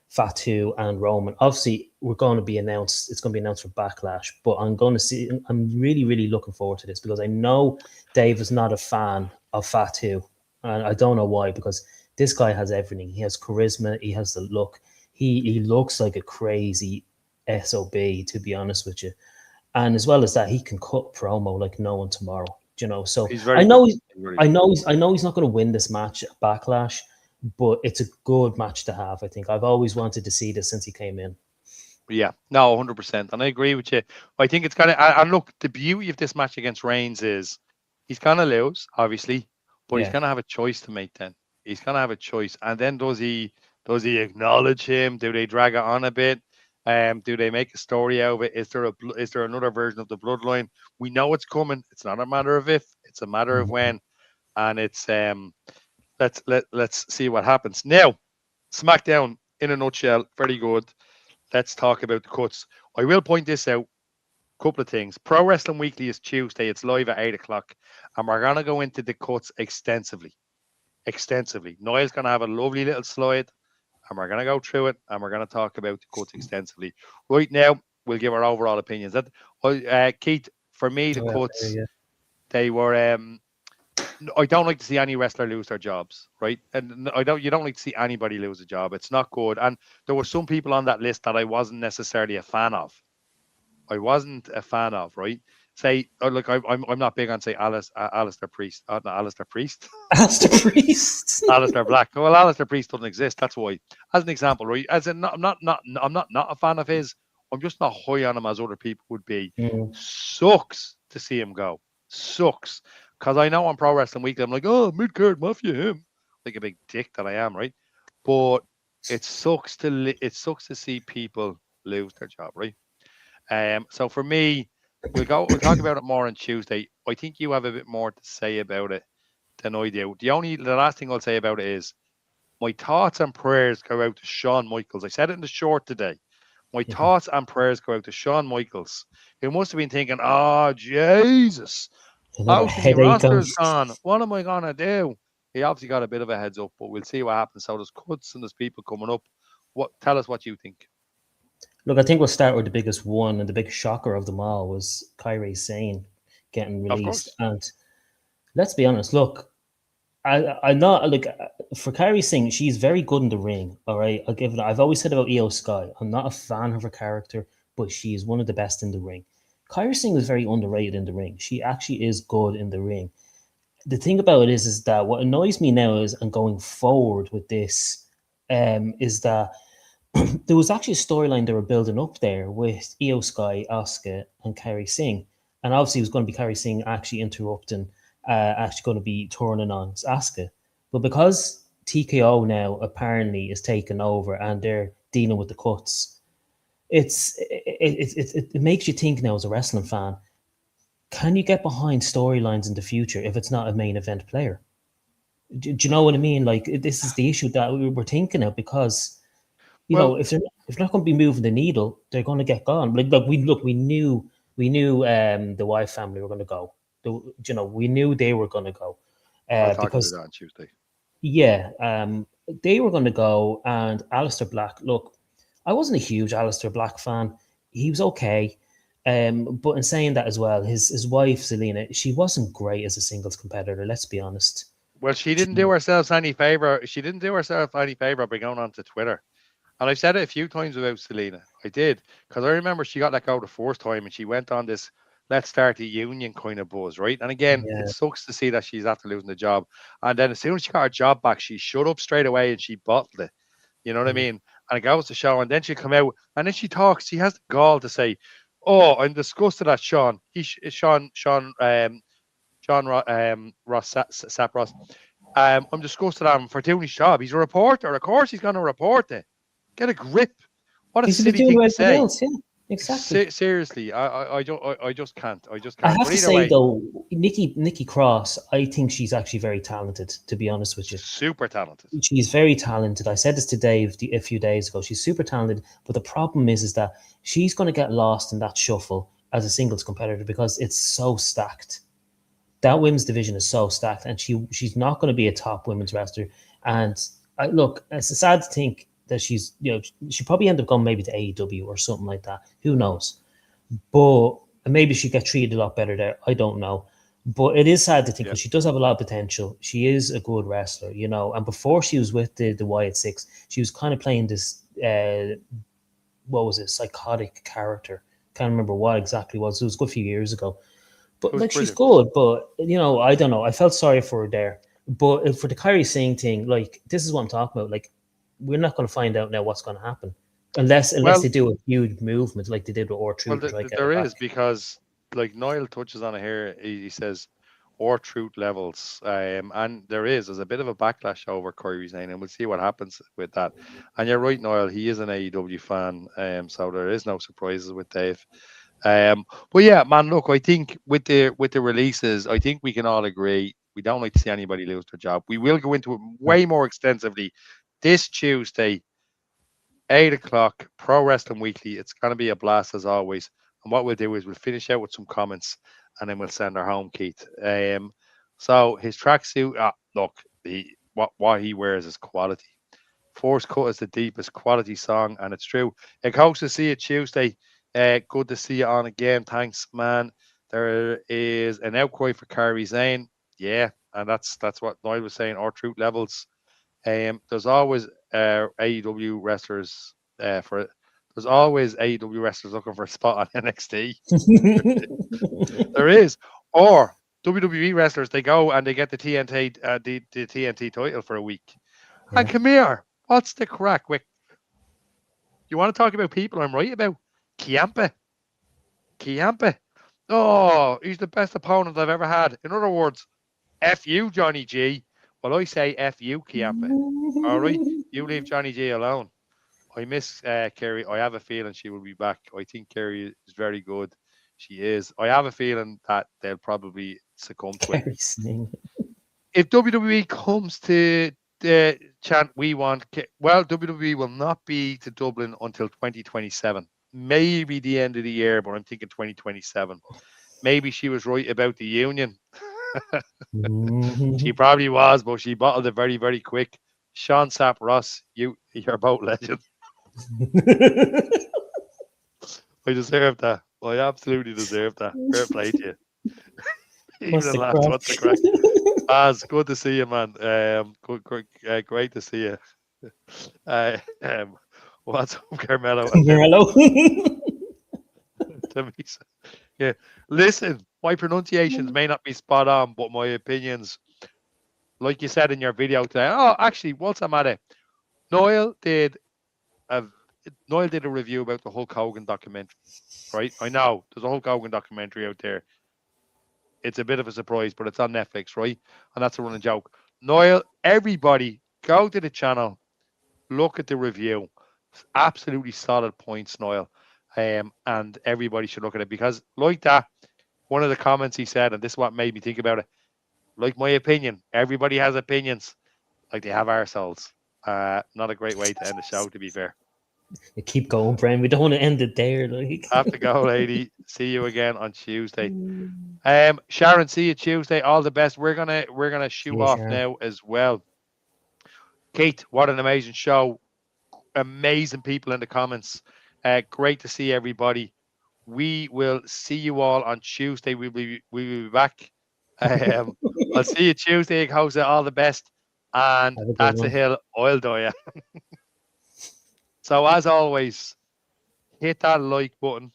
S2: Fatu and Roman. Obviously, it's going to be announced for Backlash, but I'm really, really looking forward to this because I know Dave is not a fan of Fatu, and I don't know why, because this guy has everything. He has charisma, he has the look, he looks like a crazy SOB, to be honest with you. And as well as that, he can cut promo like no one tomorrow. So I know he's not going to win this match at Backlash, but it's a good match to have. I think I've always wanted to see this since he came in.
S1: Yeah, no, 100%, and I agree with you. I think it's kind of, and look, the beauty of this match against Reigns is he's gonna lose, obviously, but he's gonna have a choice to make. Then he's gonna have a choice, and then does he acknowledge him? Do they drag it on a bit? Do they make a story out of it? Is there another version of the bloodline? We know it's coming. It's not a matter of if, it's a matter of
S2: Mhm.
S1: when. And it's let's see what happens. Now, SmackDown in a nutshell, very good. Let's talk about the cuts. I will point this out. Couple of things. Pro Wrestling Weekly is Tuesday. It's live at 8 o'clock, and we're gonna go into the cuts extensively. Extensively. Niall's gonna have a lovely little slide, and we're gonna go through it, and we're gonna talk about the cuts extensively. Right now, we'll give our overall opinions. Keith, for me, the
S2: Oh, yeah,
S1: cuts
S2: yeah.
S1: they were. I don't like to see any wrestler lose their jobs, right? And I don't. You don't like to see anybody lose a job. It's not good. And there were some people on that list that I wasn't necessarily a fan of. I wasn't a fan of, right? Say, look, I'm not big on say Alistair Priest, not Alistair Priest,
S2: Ask the priest.
S1: Alistair Black. Well, Alistair Priest doesn't exist. That's why. As an example, right? As in, I'm not a fan of his. I'm just not high on him as other people would be.
S2: Mm.
S1: Sucks to see him go. Sucks because I know on Pro Wrestling Weekly I'm like, oh, mid card mafia him, like a big dick that I am, right? But it sucks to see people lose their job, right? So for me, we'll talk about it more on Tuesday. I think you have a bit more to say about it than I do. The last thing I'll say about it is my thoughts and prayers go out to Shawn Michaels. I said it in the short today. My thoughts and prayers go out to Shawn Michaels, who must have been thinking, oh Jesus,
S2: Another
S1: most of my
S2: headache
S1: roster
S2: on.
S1: is gone. What am I gonna do? He obviously got a bit of a heads up, but we'll see what happens. So there's cuts and there's people coming up. Tell us what you think.
S2: Look, I think we'll start with the biggest one and the biggest shocker of them all was Kyrie Sane getting
S1: Of
S2: released.
S1: course.
S2: And let's be honest, look, I'm not like for Kyrie Singh, she's very good in the ring. All right, I'll give it. I've always said about Io Sky, I'm not a fan of her character, but she is one of the best in the ring. Kyrie Singh is very underrated in the ring. She actually is good in the ring. The thing about it is that what annoys me now is, and going forward with this, is that there was actually a storyline they were building up there with Io Sky, Asuka, and Kyrie Singh. And obviously, it was going to be Kyrie Singh actually interrupting, actually going to be turning on Asuka. But because TKO now apparently is taking over and they're dealing with the cuts, it makes you think now as a wrestling fan, can you get behind storylines in the future if it's not a main event player? Do you know what I mean? Like, this is the issue that we were thinking of because
S1: Well,
S2: if they're not going to be moving the needle, they're going to get gone. We knew the Wife family were going to go. We knew they were going to go
S1: I'll talk about
S2: because
S1: that on Tuesday.
S2: yeah, they were going to go. And Alistair Black, look, I wasn't a huge Alistair Black fan. He was okay. But in saying that as well, his wife Selena, she wasn't great as a singles competitor. Let's be honest.
S1: Well, she didn't
S2: She,
S1: do herself any favor. She didn't do herself any favor by going onto Twitter. And I've said it a few times about Selena. I did. Because I remember she got let go the first time and she went on this let's start a union kind of buzz, right? And again, it
S2: yeah,
S1: sucks to see that she's after losing the job. And then as soon as she got her job back, she shut up straight away and she bottled it. You know what I
S2: mm.
S1: mean? And it goes to show. And then she come out and then she talks. She has the gall to say, "Oh, I'm disgusted at Sean. Ross Sapros. I'm disgusted at him for doing his job. He's a reporter. Of course, he's going to report it. Get a grip. What a
S2: He's been
S1: silly
S2: doing
S1: thing to
S2: everything
S1: say.
S2: else. Yeah, exactly.
S1: Seriously, I just can't. I just
S2: I
S1: can't.
S2: have
S1: But
S2: to
S1: either
S2: say
S1: way,
S2: though, Nikki Cross, I think she's actually very talented. To be honest with you,
S1: super talented.
S2: she's very talented. I said this to Dave a few days ago. She's super talented, but the problem is that she's going to get lost in that shuffle as a singles competitor because it's so stacked. That women's division is so stacked, and she's not going to be a top women's wrestler. And look, it's sad to think that she probably end up going maybe to AEW or something like that. Who knows? But maybe she get treated a lot better there. I don't know. But it is sad to think
S1: Yeah.
S2: because she does have a lot of potential. She is a good wrestler, And before she was with the Wyatt Six, she was kind of playing this what was it, psychotic character. Can't remember what exactly it was. It was a good few years ago.
S1: It
S2: But
S1: was
S2: like she's
S1: brilliant.
S2: good, but I don't know. I felt sorry for her there. But for the Kyrie Singh thing, like this is what I'm talking about. Like we're not going to find out now what's going to happen unless
S1: Well,
S2: they do a huge movement like they did with R Truth to try to get her
S1: there
S2: back.
S1: is because like Niall touches on it here. He says, or truth levels. And there's a bit of a backlash over Kyrie Sane, and we'll see what happens with that. And you're right, Noel, he is an AEW fan, so there is no surprises with Dave. But yeah, man, look, I think with the releases, I think we can all agree we don't like to see anybody lose their job. We will go into it way more extensively this Tuesday, 8 o'clock, Pro Wrestling Weekly. It's going to be a blast as always. And what we'll do is we'll finish out with some comments and then we'll send her home, Keith. So his tracksuit, look, what he wears is quality. Force Cut is the deepest quality song, and it's true. It hopes to see you Tuesday. Good to see you on again. Thanks, man. There is an outcry for Kyrie Zane. Yeah, and that's what Noel was saying. Our truth levels. There's always AEW wrestlers for there's always AEW wrestlers looking for a spot on NXT. There is. Or WWE wrestlers, they go and they get the TNT title for a week.
S2: Yeah.
S1: And come here. What's the crack with you want to talk about people I'm right about? Ciampa. Ciampa. Oh, he's the best opponent I've ever had. In other words, F you, Johnny G. Well, I say F you, Ciampa. All right? You leave Johnny G alone. I miss Kerry. I have a feeling she will be back. I think Kerry is very good. She is. I have a feeling that they'll probably succumb to it.
S2: Very sing.
S1: If WWE comes to the chant we want, well, WWE will not be to Dublin until 2027. Maybe the end of the year, but I'm thinking 2027. Maybe she was right about the union. She probably was, but she bottled it very, very quick. Sean Sapp Ross, you're both legend. I deserve that. I absolutely deserve that. Fair play to you. Even the last, what's the crack? Baz, good to see you, man. Great to see you. What's up, Carmelo?
S2: Carmelo.
S1: Yeah, listen, my pronunciations may not be spot on, but my opinions, like you said in your video today. Oh, actually, what's I'm at it? Noel did a review about the Hulk Hogan documentary, right? I know there's a Hulk Hogan documentary out there. It's a bit of a surprise, but it's on Netflix, right? And that's a running joke. Noel, everybody, go to the channel, look at the review. Absolutely solid points, Noel. And everybody should look at it because, like that, one of the comments he said, and this is what made me think about it. Like my opinion, everybody has opinions, like they have ourselves. Not a great way to end the show, to be fair.
S2: You keep going, Brian. We don't want to end it there. Like.
S1: Have to go, lady. See you again on Tuesday. Sharon, see you Tuesday. All the best. We're gonna shoot off
S2: Sharon.
S1: now as well. Kate, what an amazing show. Amazing people in the comments. Great to see everybody. We will see you all on Tuesday. We will be back. I'll see you Tuesday. Jose, all the best. And that's a hill. I'll do ya. So as always, hit that like button,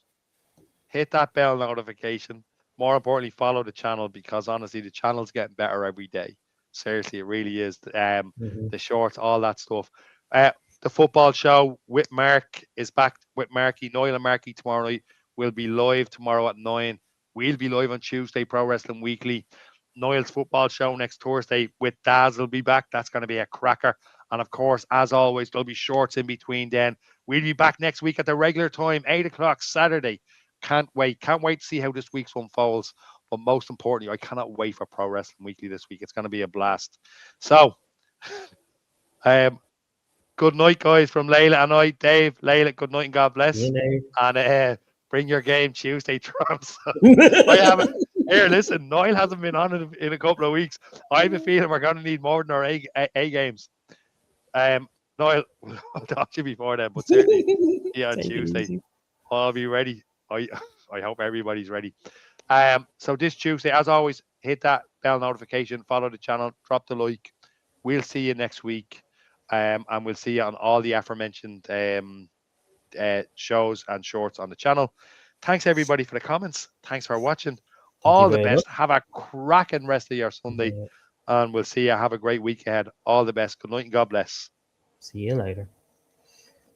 S1: hit that bell notification. More importantly, follow the channel because honestly, the channel's getting better every day. Seriously, it really is. The shorts, all that stuff. The football show with Mark is back with Marky, Noel and Marky tomorrow night. We'll be live tomorrow at 9. We'll be live on Tuesday, Pro Wrestling Weekly. Noel's football show next Thursday with Daz will be back. That's going to be a cracker. And of course, as always, there'll be shorts in between then. We'll be back next week at the regular time, 8 o'clock Saturday. Can't wait. Can't wait to see how this week's unfolds. But most importantly, I cannot wait for Pro Wrestling Weekly this week. It's going to be a blast. So, good night, guys, from Layla and I. Dave, Layla, good night and God bless. And bring your game Tuesday, Trumps. I haven't. Here, listen, Noel hasn't been on in a couple of weeks. I have a feeling we're going to need more than our A games. Noel, I'll talk to you before then, but certainly on Tuesday. I'll be ready. I hope everybody's ready. So this Tuesday, as always, hit that bell notification, follow the channel, drop the like. We'll see you next week. And we'll see you on all the aforementioned shows and shorts on the channel. Thanks everybody for the comments. Thanks for watching. All the best. Have a cracking rest of your Sunday. And we'll see you. Have a great week ahead. All the best. Good night and God bless.
S2: See you later.